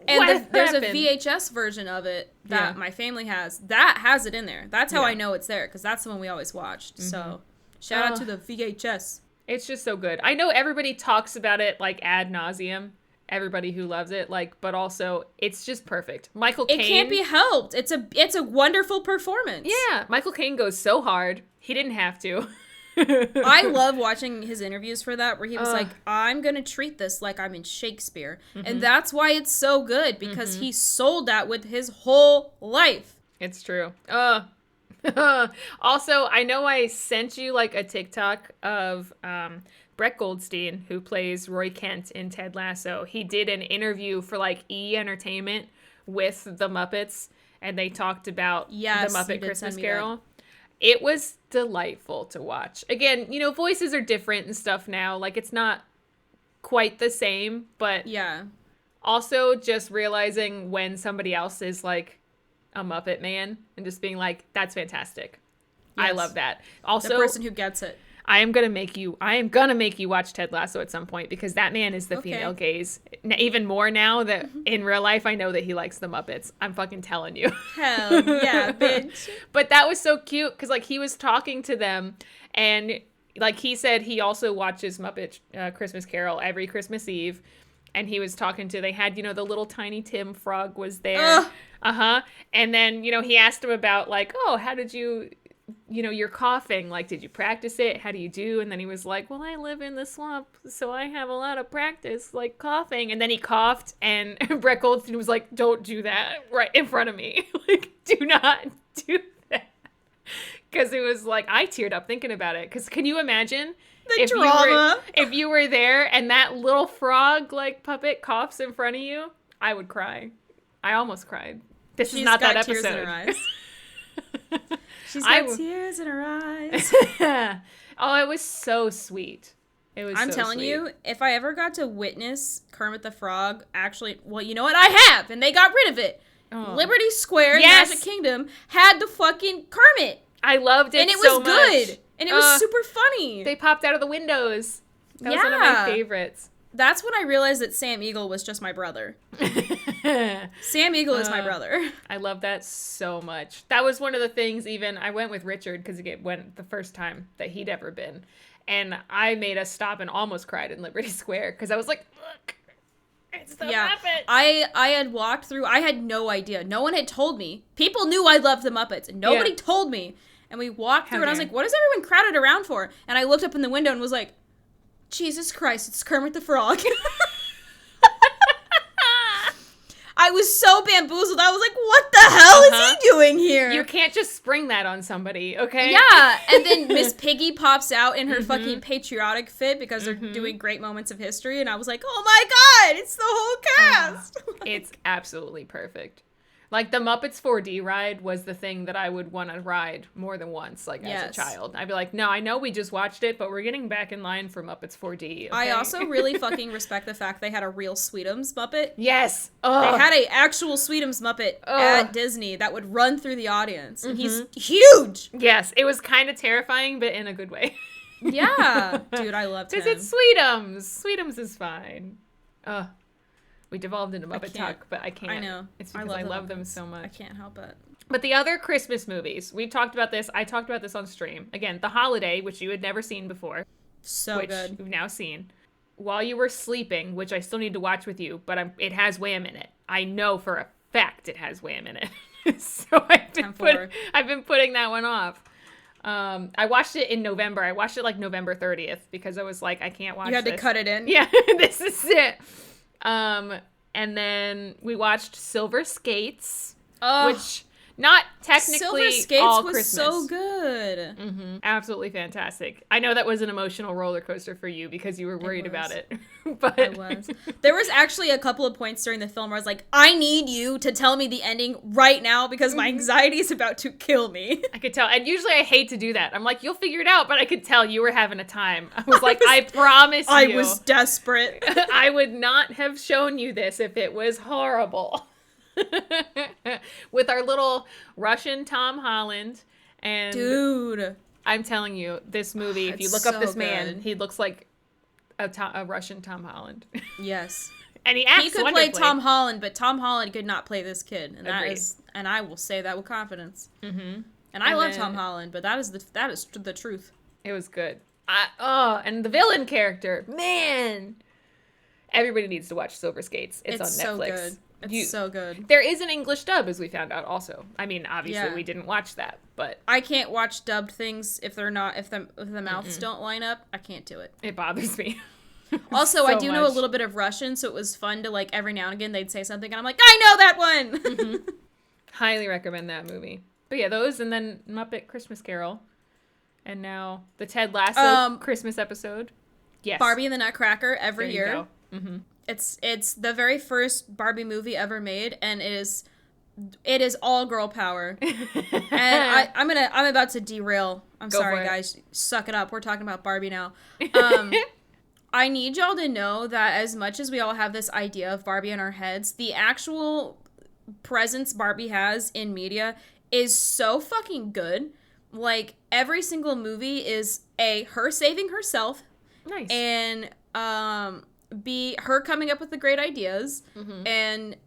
And there's a VHS version of it that my family has. That has it in there. That's how I know it's there, because that's the one we always watched. So, shout out to the VHS. It's just so good. I know everybody talks about it, like, ad nauseum. Everybody who loves it, like, but also it's just perfect. Michael Caine. It can't be helped. It's a wonderful performance. Yeah, Michael Caine goes so hard. He didn't have to. I love watching his interviews for that, where he was like, I'm gonna treat this like I'm in Shakespeare. And that's why it's so good, because he sold that with his whole life. It's true. Also, I know I sent you like a TikTok of Brett Goldstein, who plays Roy Kent in Ted Lasso. He did an interview for like E! Entertainment with the Muppets, and they talked about the Muppet Christmas Carol. It was delightful to watch. Again, you know, voices are different and stuff now. Like, it's not quite the same, but also just realizing when somebody else is like a Muppet man and just being like, that's fantastic. I love that. Also, the person who gets it. I am gonna make you watch Ted Lasso at some point, because that man is the female gaze. Even more now that in real life I know that he likes the Muppets. I'm fucking telling you. Hell yeah, bitch. But that was so cute, because like he was talking to them, and like he said he also watches Muppet Christmas Carol every Christmas Eve, and he was talking to, they had, you know, the little tiny Tim Frog was there. And then, you know, he asked him about like, oh, how did you know, you're coughing, like, did you practice it? How do you do? And then he was like, well, I live in the swamp, so I have a lot of practice, like, coughing. And then he coughed, and Brett Goldstein was like, don't do that right in front of me. Like, do not do that. Because it was like, I teared up thinking about it. Because can you imagine the drama? If you were there and that little frog, like, puppet coughs in front of you? I would cry. I almost cried. She's is not that episode. Tears in her eyes. She's got tears in her eyes. Oh, it was so sweet. I'm telling you, if I ever got to witness Kermit the Frog, actually, well, you know what? I have, and they got rid of it. Liberty Square, Magic Kingdom, had the fucking Kermit. I loved it so much. And it was good. And it was super funny. They popped out of the windows. That was one of my favorites. That's when I realized that Sam Eagle was just my brother. Sam Eagle is my brother. I love that so much. That was one of the things, even, I went with Richard because it went the first time that he'd ever been. And I made us stop and almost cried in Liberty Square because I was like, look, it's the Muppets. I had walked through, I had no idea. No one had told me. People knew I loved the Muppets, and nobody told me. And we walked through, and I was like, what is everyone crowded around for? And I looked up in the window and was like, Jesus Christ, it's Kermit the Frog. I was so bamboozled. I was like, what the hell is he doing here? You can't just spring that on somebody, okay? Yeah, and then Miss Piggy pops out in her fucking patriotic fit because they're doing great moments of history, and I was like, oh my God, it's the whole cast. It's absolutely perfect. Like, the Muppets 4D ride was the thing that I would want to ride more than once, like, as a child. I'd be like, no, I know we just watched it, but we're getting back in line for Muppets 4D, okay? I also really fucking respect the fact they had a real Sweetums Muppet. Yes! They had an actual Sweetums Muppet at Disney that would run through the audience. And he's huge! Yes, it was kind of terrifying, but in a good way. Yeah! Dude, I loved him. Because it's Sweetums! Sweetums is fine. We devolved into Muppet talk, but I can't. I know. It's because I love them so much. I can't help it. But the other Christmas movies, we talked about this. I talked about this on stream. Again, The Holiday, which you had never seen before. So which good. You've now seen. While You Were Sleeping, which I still need to watch with you, but it has Wham in it. I know for a fact it has Wham in it. So I've been putting that one off. I watched it in November. I watched it like November 30th because I was like, I can't watch this. You had to cut it in? Yeah, this is it. And then we watched Silver Skates, which not technically Silver Skates all was Christmas. so good. Mm-hmm. Absolutely fantastic. I know that was an emotional roller coaster for you because you were worried about it. But I was. There was actually a couple of points during the film where I was like, I need you to tell me the ending right now because my anxiety is about to kill me. I could tell. And usually I hate to do that. I'm like, you'll figure it out. But I could tell you were having a time. I was like, I promise you. I was desperate. I would not have shown you this if it was horrible. With our little Russian Tom Holland. And dude, I'm telling you, this movie, if you look up this man, he looks like a Russian Tom Holland. Yes. And he acts wonderfully. Play Tom Holland, but Tom Holland could not play this kid. And Agreed. and I will say that with confidence. Mm-hmm. And I love Tom Holland, but that is the truth. It was good. And the villain character, man. Everybody needs to watch Silver Skates. It's on Netflix. So good. It's so good. There is an English dub, as we found out also. I mean, obviously we didn't watch that, but I can't watch dubbed things if they're not if the mouths don't line up. I can't do it. It bothers me. Also, so I do know a little bit of Russian, so it was fun to like every now and again they'd say something and I'm like, I know that one. Mm-hmm. Highly recommend that movie. But yeah, those and then Muppet Christmas Carol, and now the Ted Lasso Christmas episode. Yes, Barbie and the Nutcracker every year. Mm-hmm. It's the very first Barbie movie ever made, and it is all girl power. And I'm about to derail. I'm sorry, guys. Suck it up. We're talking about Barbie now. I need y'all to know that as much as we all have this idea of Barbie in our heads, the actual presence Barbie has in media is so fucking good. Like, every single movie is her saving herself. Nice. And B, her coming up with the great ideas. Mm-hmm. And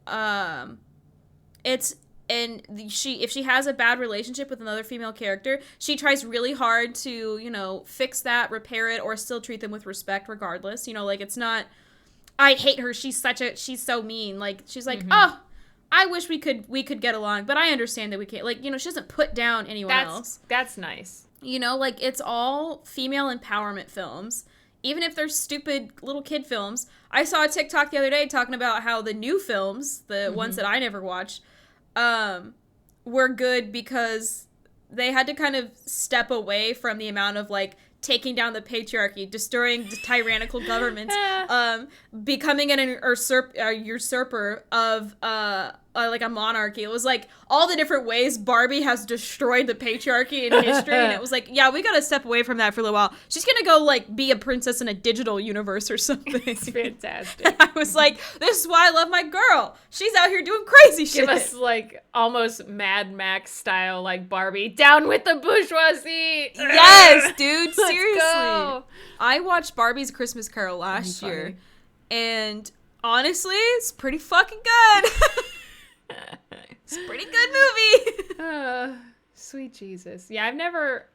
if she has a bad relationship with another female character, she tries really hard to, fix that, repair it, or still treat them with respect regardless. Like, it's not, I hate her, she's so mean. Like, she's like, oh, I wish we could get along, but I understand that we can't. Like, she doesn't put down anyone else. That's nice. Like, it's all female empowerment films. Even if they're stupid little kid films. I saw a TikTok the other day talking about how the new films, the ones that I never watched, were good because they had to kind of step away from the amount of, like, taking down the patriarchy, destroying the tyrannical governments, becoming an usurper of, like a monarchy. It was like all the different ways Barbie has destroyed the patriarchy in history, and it was like, yeah, we gotta step away from that for a little while. She's gonna go like be a princess in a digital universe or something. It's fantastic. And I was like, this is why I love my girl. She's out here doing crazy shit. Give us like almost Mad Max style, like Barbie, down with the bourgeoisie. Yes, dude. Seriously. Go. I watched Barbie's Christmas Carol last year, and honestly, it's pretty fucking good. It's a pretty good movie. Sweet Jesus. Yeah,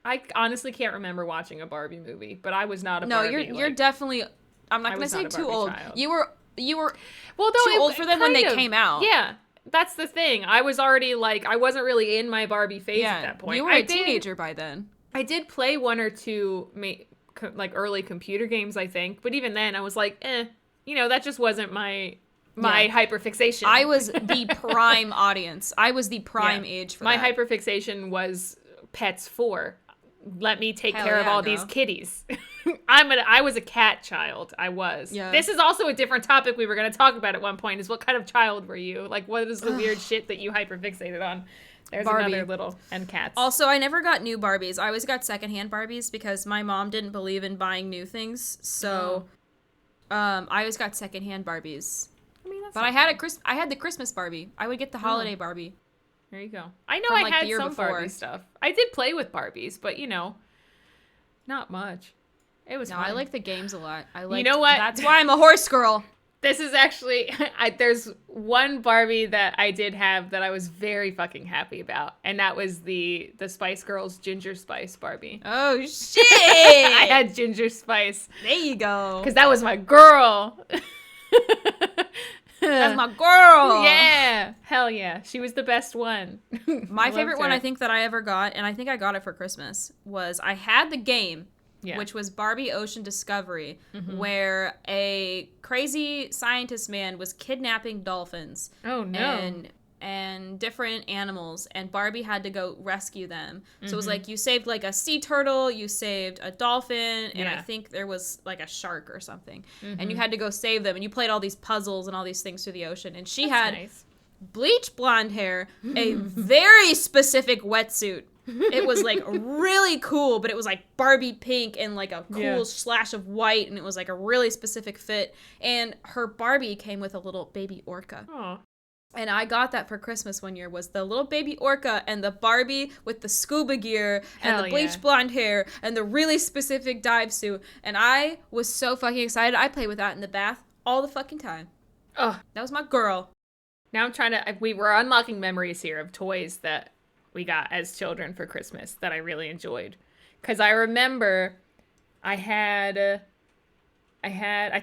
I honestly can't remember watching a Barbie movie, but I was not a Barbie. No, you're definitely, I'm not going to say too old. Child. You were too old for them when they came out. Yeah, that's the thing. I was already like, I wasn't really in my Barbie phase at that point. You were a teenager by then. I did play one or two like early computer games, I think, but even then I was like, that just wasn't my hyperfixation. I was the prime audience. I was the prime age for my that. My hyperfixation was Pets 4. Let me take care of all these kitties. I was a cat child. I was. Yeah. This is also a different topic we were going to talk about at one point, is what kind of child were you? Like, what is the weird shit that you hyperfixated on? There's Barbie. Another little, and cats. Also, I never got new Barbies. I always got secondhand Barbies because my mom didn't believe in buying new things. So, I always got secondhand Barbies. But I had the Christmas Barbie. I would get the holiday Barbie. There you go. I know I had some Barbie stuff. I did play with Barbies, but not much. It was fun. I like the games a lot. You know what? That's why I'm a horse girl. This is actually, there's one Barbie that I did have that I was very fucking happy about, and that was the Spice Girls Ginger Spice Barbie. Oh, shit! I had Ginger Spice. There you go. Because that was my girl. That's my girl. Yeah. Hell yeah. She was the best one. My favorite one I think that I ever got, and I think I got it for Christmas, was I had the game, which was Barbie Ocean Discovery, where a crazy scientist man was kidnapping dolphins. Oh, no. And different animals, and Barbie had to go rescue them. So it was like you saved like a sea turtle, you saved a dolphin, and I think there was like a shark or something. And you had to go save them, and you played all these puzzles and all these things through the ocean. And she had bleach blonde hair, a very specific wetsuit. It was like really cool, but it was like Barbie pink and like a cool slash of white, and it was like a really specific fit. And her Barbie came with a little baby orca. Aww. And I got that for Christmas one year, was the little baby orca and the Barbie with the scuba gear and the bleach blonde hair and the really specific dive suit. And I was so fucking excited. I played with that in the bath all the fucking time. Oh, that was my girl. Now we were unlocking memories here of toys that we got as children for Christmas that I really enjoyed. Because I remember I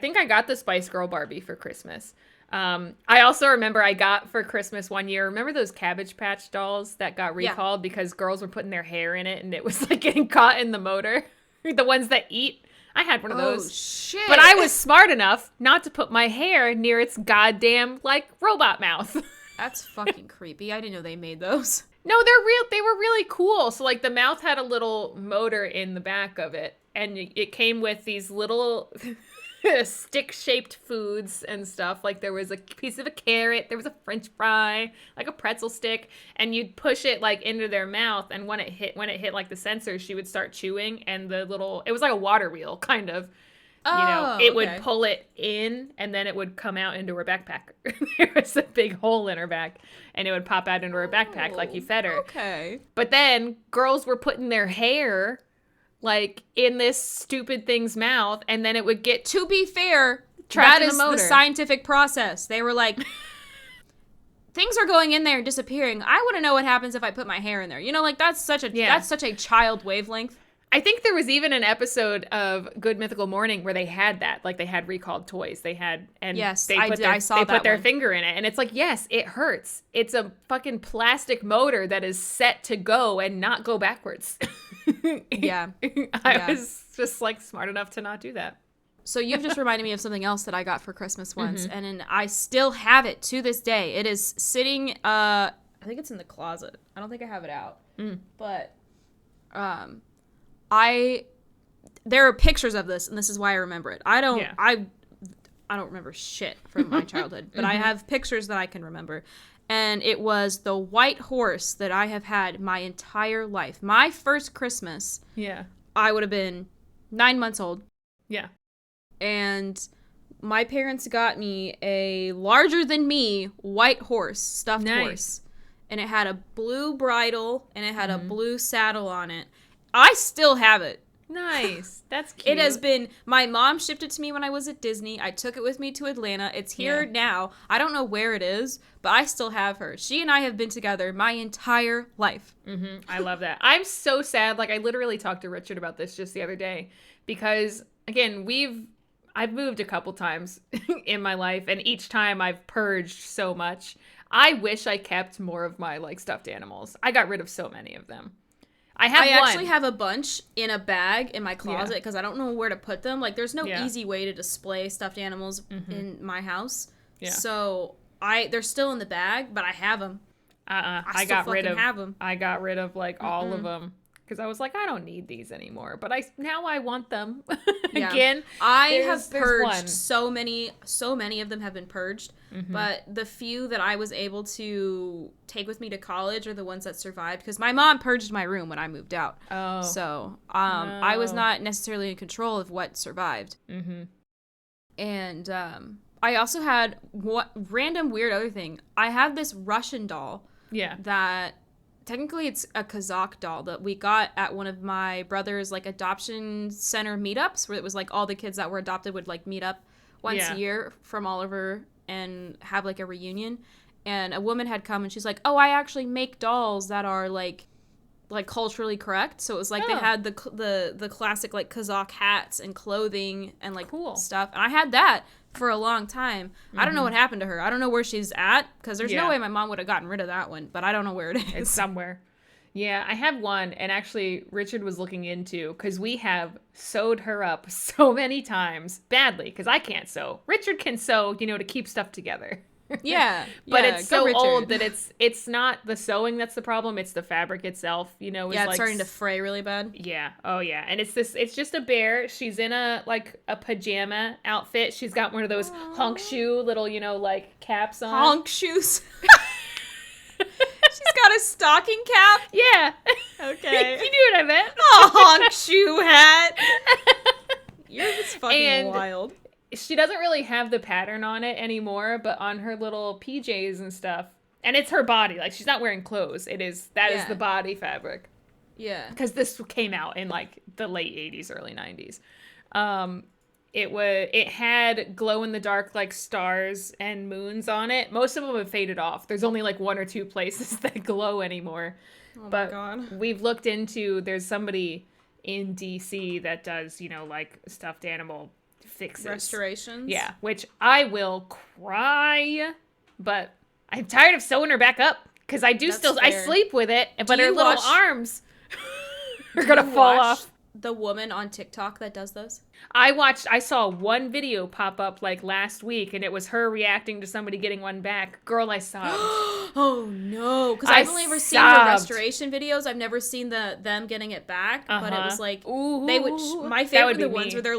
think I got the Spice Girl Barbie for Christmas. I also remember I got for Christmas one year, remember those Cabbage Patch dolls that got recalled because girls were putting their hair in it and it was like getting caught in the motor? The ones that eat? I had one of those. Oh, shit. But I was smart enough not to put my hair near its goddamn, like, robot mouth. That's fucking creepy. I didn't know they made those. No, they were really cool. So, like, the mouth had a little motor in the back of it. And it came with these little stick-shaped foods and stuff. Like, there was a piece of a carrot, there was a french fry, like a pretzel stick, and you'd push it, like, into their mouth, and when it hit, like, the sensor, she would start chewing, and it was like a water wheel, kind of. It would pull it in, and then it would come out into her backpack. There was a big hole in her back, and it would pop out into her backpack like you fed her. Okay. But then, girls were putting their hair like in this stupid thing's mouth, and then it would get, to be fair, trapped that in is the motor. The scientific process. They were like, things are going in there and disappearing. I want to know what happens if I put my hair in there. Like that's such a child wavelength. I think there was even an episode of Good Mythical Morning where they had that, like they had recalled toys. They had, and yes, they put their finger in it, and it's like, yes, it hurts. It's a fucking plastic motor that is set to go and not go backwards. Yeah. I was just like smart enough to not do that. So you've just reminded me of something else that I got for Christmas once, and I still have it to this day. It is sitting, I think it's in the closet. I don't think I have it out. But there are pictures of this, and this is why I remember it. I don't remember shit from my childhood, but I have pictures that I can remember. And it was the white horse that I have had my entire life. My first Christmas. Yeah. I would have been 9 months old. Yeah. And my parents got me a larger than me white horse, stuffed horse. And it had a blue bridle and it had a blue saddle on it. I still have it. Nice. That's cute. It has been, my mom shipped it to me when I was at Disney. I took it with me to Atlanta. It's here now. I don't know where it is, but I still have her. She and I have been together my entire life. I love that. I'm so sad. Like, I literally talked to Richard about this just the other day because, again, I've moved a couple times in my life, and each time I've purged so much. I wish I kept more of my, like, stuffed animals. I got rid of so many of them. I actually have a bunch in a bag in my closet because I don't know where to put them. Like, there's no easy way to display stuffed animals in my house. Yeah. So they're still in the bag, but I have them. I got rid of like all of them because I was like, I don't need these anymore. But now I want them again. I have purged so many of them have been purged. But the few that I was able to take with me to college are the ones that survived because my mom purged my room when I moved out. Oh. So I was not necessarily in control of what survived. And I also had random weird other thing. I have this Russian doll. Yeah. That technically it's a Kazakh doll that we got at one of my brother's like adoption center meetups where it was like all the kids that were adopted would like meet up once a year from all over and have like a reunion. And a woman had come and she's like, oh, I actually make dolls that are like like culturally correct. So it was like they had the classic like Kazakh hats and clothing and like stuff. And I had that for a long time. I don't know what happened to her. I don't know where she's at because there's no way my mom would have gotten rid of that one, but I don't know where it is. It's somewhere. Yeah, I had one, and actually Richard was looking into, because we have sewed her up so many times, badly, because I can't sew. Richard can sew, to keep stuff together. Yeah. But it's so old that it's not the sewing that's the problem, it's the fabric itself, it's starting to fray really bad. Yeah. Oh yeah. And it's just a bear. She's in a pajama outfit. She's got one of those honk shoe little, caps on. Honk shoes. She's got a stocking cap? Yeah. Okay. You knew what I meant. A honk shoe hat. You're just fucking wild. She doesn't really have the pattern on it anymore, but on her little PJs and stuff, and it's her body. Like, she's not wearing clothes. That is the body fabric. Yeah. Because this came out in, the late 80s, early 90s. It had glow-in-the-dark, stars and moons on it. Most of them have faded off. There's only, one or two places that glow anymore. Oh, my God. We've looked into, there's somebody in D.C. that does, stuffed animal fixes. Restorations? Yeah, which I will cry, but I'm tired of sewing her back up, because I sleep with it, but her little arms are going to fall off. The woman on TikTok that does those? I saw one video pop up last week, and it was her reacting to somebody getting one back. Girl, I sobbed. Oh no, because I've only ever seen her restoration videos. I've never seen them getting it back, but it was they would. My favorite are the ones where they're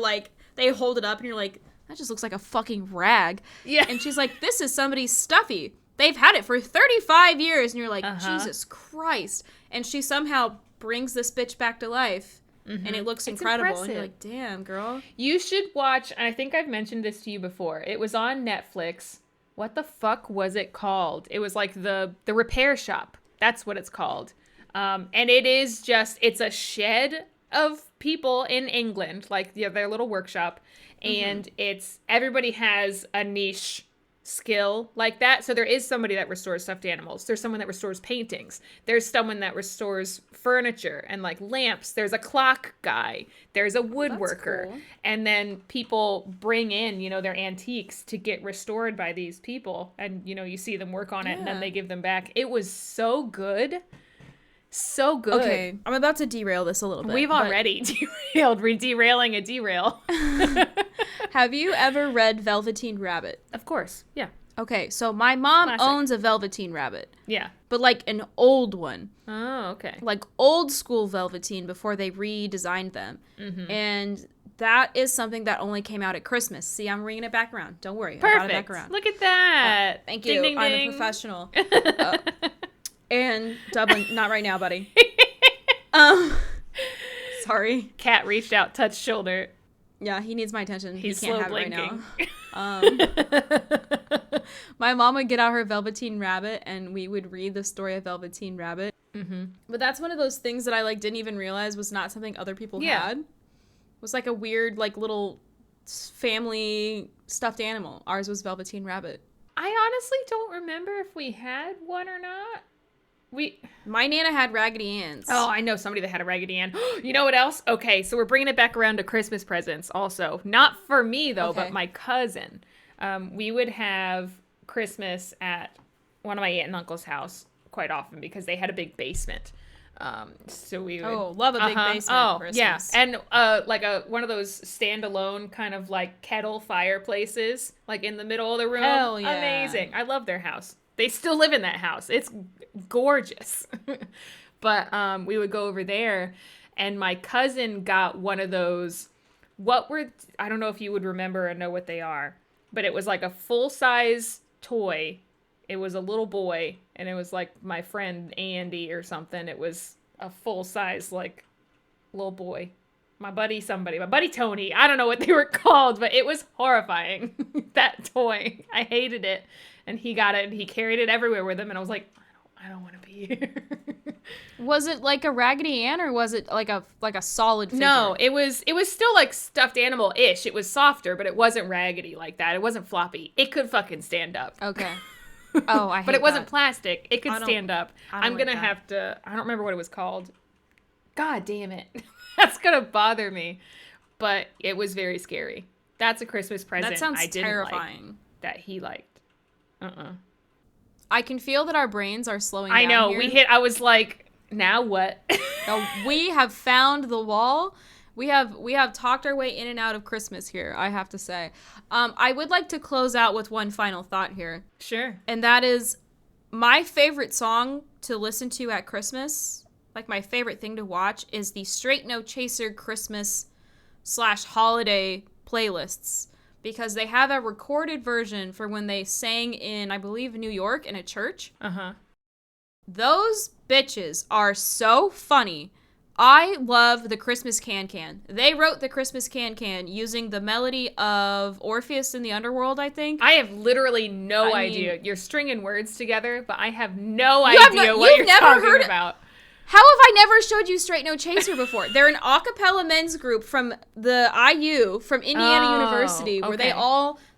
they hold it up and you're like, that just looks like a fucking rag. Yeah, and she's like, this is somebody's stuffy. They've had it for 35 years, and you're like, Jesus Christ. And she somehow brings this bitch back to life. Mm-hmm. And it looks incredible. Impressive. And you're like, damn, girl. You should watch, and I think I've mentioned this to you before. It was on Netflix. What the fuck was it called? It was the repair shop. That's what it's called. And it is it's a shed of people in England, their little workshop. And everybody has a niche skill like that. So there is somebody that restores stuffed animals. There's someone that restores paintings. There's someone that restores furniture and lamps. There's a clock guy. There's a woodworker. Cool. And then people bring in, their antiques to get restored by these people. And, you see them work on it and then they give them back. It was so good. So good. Okay, I'm about to derail this a little bit. We've already derailed. We're derailing a derail. Have you ever read Velveteen Rabbit? Of course, yeah. Okay, so my mom owns a Velveteen Rabbit. Yeah. But an old one. Oh, okay. Old school Velveteen before they redesigned them. Mm-hmm. And that is something that only came out at Christmas. See, I'm bringing it back around. Don't worry. Perfect. I brought it back around. Look at that. Thank you. Ding, ding, I'm ding. a professional. And Dublin, not right now, buddy. Sorry. Cat reached out, touched shoulder. Yeah, he needs my attention. He's he can't slow have blinking. it right now. My mom would get out her Velveteen Rabbit, and we would read the story of Velveteen Rabbit. Mm-hmm. But that's one of those things that I didn't even realize was not something other people had. It was a weird little family stuffed animal. Ours was Velveteen Rabbit. I honestly don't remember if we had one or not. My Nana had Raggedy Ann's. Oh, I know somebody that had a Raggedy Ann. You know what else? Okay, so we're bringing it back around to Christmas presents also. Not for me, though, but my cousin. We would have Christmas at one of my aunt and uncle's house quite often because they had a big basement. So we would... love a big basement for Christmas. Yeah, and one of those standalone kind of kettle fireplaces, in the middle of the room. Hell yeah. Amazing. I love their house. They still live in that house. It's gorgeous. But we would go over there, and my cousin got one of those, I don't know if you would remember and know what they are, but it was a full-size toy. It was a little boy, and it was my friend Andy or something. It was a full-size, little boy. My buddy Tony. I don't know what they were called, but it was horrifying, that toy. I hated it. And he got it, and he carried it everywhere with him, and I was like, I don't want to be here. Was it a Raggedy Ann, or was it a solid figure? No, it was still stuffed animal-ish. It was softer, but it wasn't raggedy like that. It wasn't floppy. It could fucking stand up. Okay. Oh, I hate But it wasn't that. plastic. It could stand up. I'm going to that. have to... I don't remember what it was called. God damn it. That's gonna bother me. But it was very scary. That's a Christmas present That sounds I didn't terrifying. like that he liked. I can feel that our brains are slowing I down know. here. I was like, now what? No, we have found the wall. We have talked our way in and out of Christmas here, I have to say. I would like to close out with one final thought here. Sure. And that is my favorite song to listen to at Christmas, like my favorite thing to watch, is the Straight No Chaser Christmas / holiday playlists. Because they have a recorded version for when they sang in, I believe, New York in a church. Uh-huh. Those bitches are so funny. I love the Christmas Can. They wrote the Christmas Can using the melody of Orpheus in the Underworld, I think. I have literally no idea. You're stringing words together, but I have no idea what you're talking about. How have I never showed you Straight No Chaser before? They're an a cappella men's group from the IU, from Indiana University, where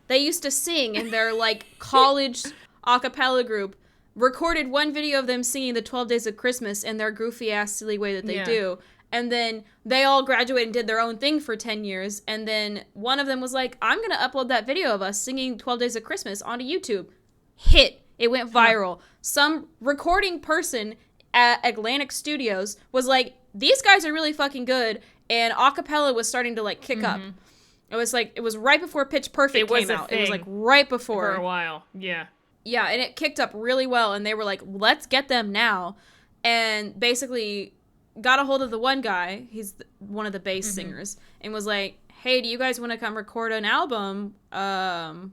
they used to sing in their like college a cappella group. Recorded one video of them singing the 12 Days of Christmas in their goofy ass silly way that they do. And then they all graduated and did their own thing for 10 years. And then one of them was like, I'm going to upload that video of us singing 12 Days of Christmas onto YouTube. Hit. It went viral. Some recording person at Atlantic Studios was like, these guys are really fucking good. And acapella was starting to like kick up. It was like, it was right before Pitch Perfect came out. It was like right before. For a while. Yeah. Yeah, and it kicked up really well, and they were like, let's get them now. And basically got a hold of the one guy, he's one of the bass singers, and was like, hey, do you guys want to come record an album? We'll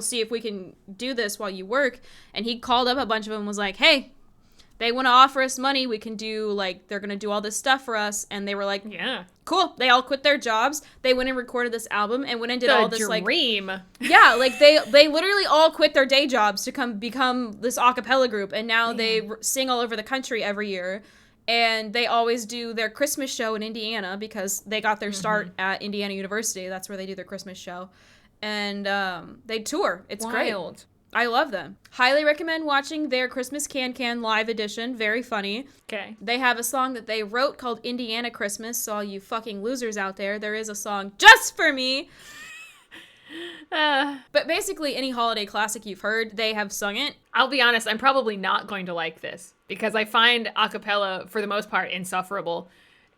see if we can do this while you work. And he called up a bunch of them and was like, hey, they want to offer us money. We can do, like, they're going to do all this stuff for us. And they were like, yeah, cool. They all quit their jobs. They went and recorded this album and went and did all this, like... dream. Yeah, like, they literally all quit their day jobs to come become this a cappella group. And now they sing all over the country every year. And they always do their Christmas show in Indiana because they got their start at Indiana University. That's where they do their Christmas show. And they tour. It's great. I love them. Highly recommend watching their Christmas Can live edition. Very funny. Okay. They have a song that they wrote called Indiana Christmas, so all you fucking losers out there is a song just for me. But basically, any holiday classic you've heard, they have sung it. I'll be honest, I'm probably not going to like this because I find a cappella, for the most part, insufferable.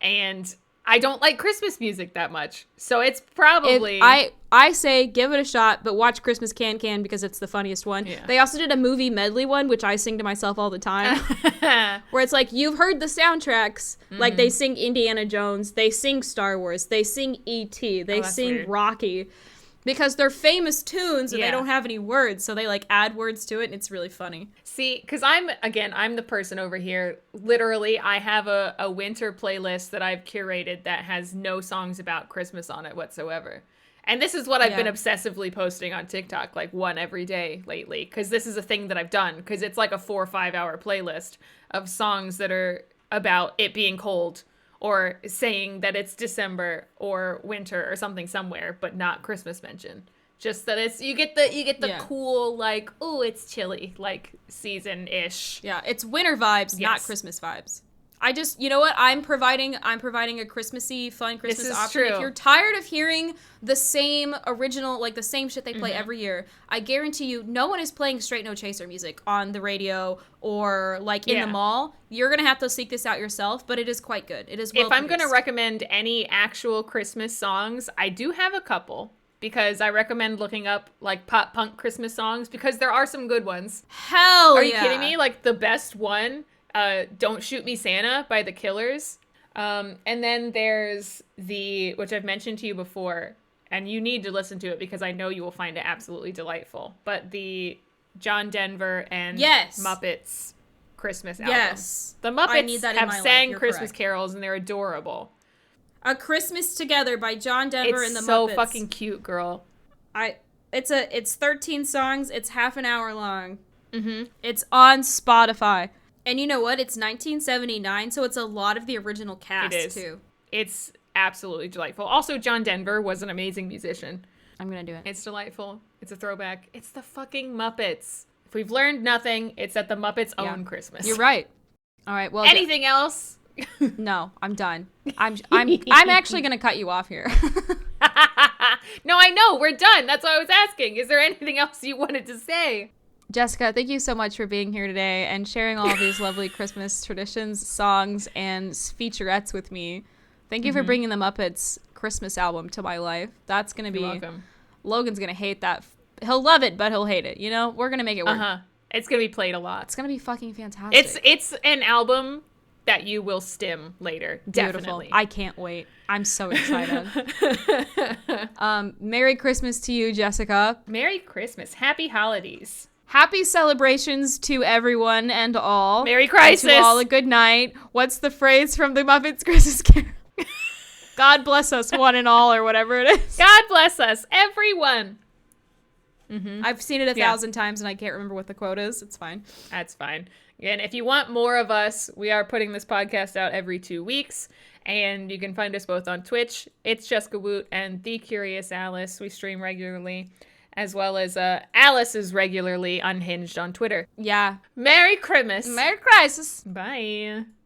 And I don't like Christmas music that much. So it's probably... I say give it a shot, but watch Christmas Can because it's the funniest one. Yeah. They also did a movie medley one, which I sing to myself all the time, where it's like, you've heard the soundtracks. Like, they sing Indiana Jones, they sing Star Wars, they sing E.T., they sing weird. Rocky. Because they're famous tunes and they don't have any words, so they, like, add words to it, and it's really funny. See, because I'm the person over here. Literally, I have a winter playlist that I've curated that has no songs about Christmas on it whatsoever. And this is what I've been obsessively posting on TikTok, like one every day lately, because this is a thing that I've done, because it's like a 4 or 5 hour playlist of songs that are about it being cold or saying that it's December or winter or something somewhere, but not Christmas mention. Just that it's you get the cool, like, oh, it's chilly, like season-ish. Yeah, it's winter vibes, not Christmas vibes. I just, you know what? I'm providing a Christmassy, fun Christmas option. True. If you're tired of hearing the same original, like the same shit they play every year, I guarantee you, no one is playing Straight No Chaser music on the radio or like in the mall. You're gonna have to seek this out yourself, but it is quite good. It is well If I'm gonna recommend any actual Christmas songs, I do have a couple. Because I recommend looking up, like, pop punk Christmas songs, because there are some good ones. Hell yeah. Are you kidding me? Like, the best one, Don't Shoot Me Santa by The Killers. And then there's which I've mentioned to you before, and you need to listen to it because I know you will find it absolutely delightful, but the John Denver and Muppets Christmas album. Yes. The Muppets have sang Christmas carols, and they're adorable. A Christmas Together by John Denver and the Muppets. It's so fucking cute, girl. It's 13 songs. It's half an hour long. It's on Spotify. And you know what? It's 1979, so it's a lot of the original cast, too. It's absolutely delightful. Also, John Denver was an amazing musician. I'm gonna do it. It's delightful. It's a throwback. It's the fucking Muppets. If we've learned nothing, it's that the Muppets own Christmas. You're right. All right, well... Anything else? No, I'm done. I'm actually gonna cut you off here. No, I know. We're done. That's why I was asking. Is there anything else you wanted to say? Jessica, thank you so much for being here today and sharing all of these lovely Christmas traditions, songs, and featurettes with me. Thank you for bringing the Muppets Christmas album to my life. That's going to be... You're welcome. Logan's going to hate that. He'll love it, but he'll hate it. You know? We're going to make it work. It's going to be played a lot. It's going to be fucking fantastic. It's an album that you will stim later. Beautiful. Definitely. I can't wait. I'm so excited. Merry Christmas to you, Jessica. Merry Christmas. Happy holidays. Happy celebrations to everyone and all. Merry Crisis. And to all a good night. What's the phrase from the Muppets Christmas Carol? God bless us one and all, or whatever it is. God bless us, everyone. I've seen it 1,000 times and I can't remember what the quote is. It's fine. That's fine. And if you want more of us, we are putting this podcast out every 2 weeks. And you can find us both on Twitch. It's Jessica Woot and The Curious Alice. We stream regularly. As well as Alice is regularly unhinged on Twitter. Yeah. Merry Christmas. Merry Crisis. Bye.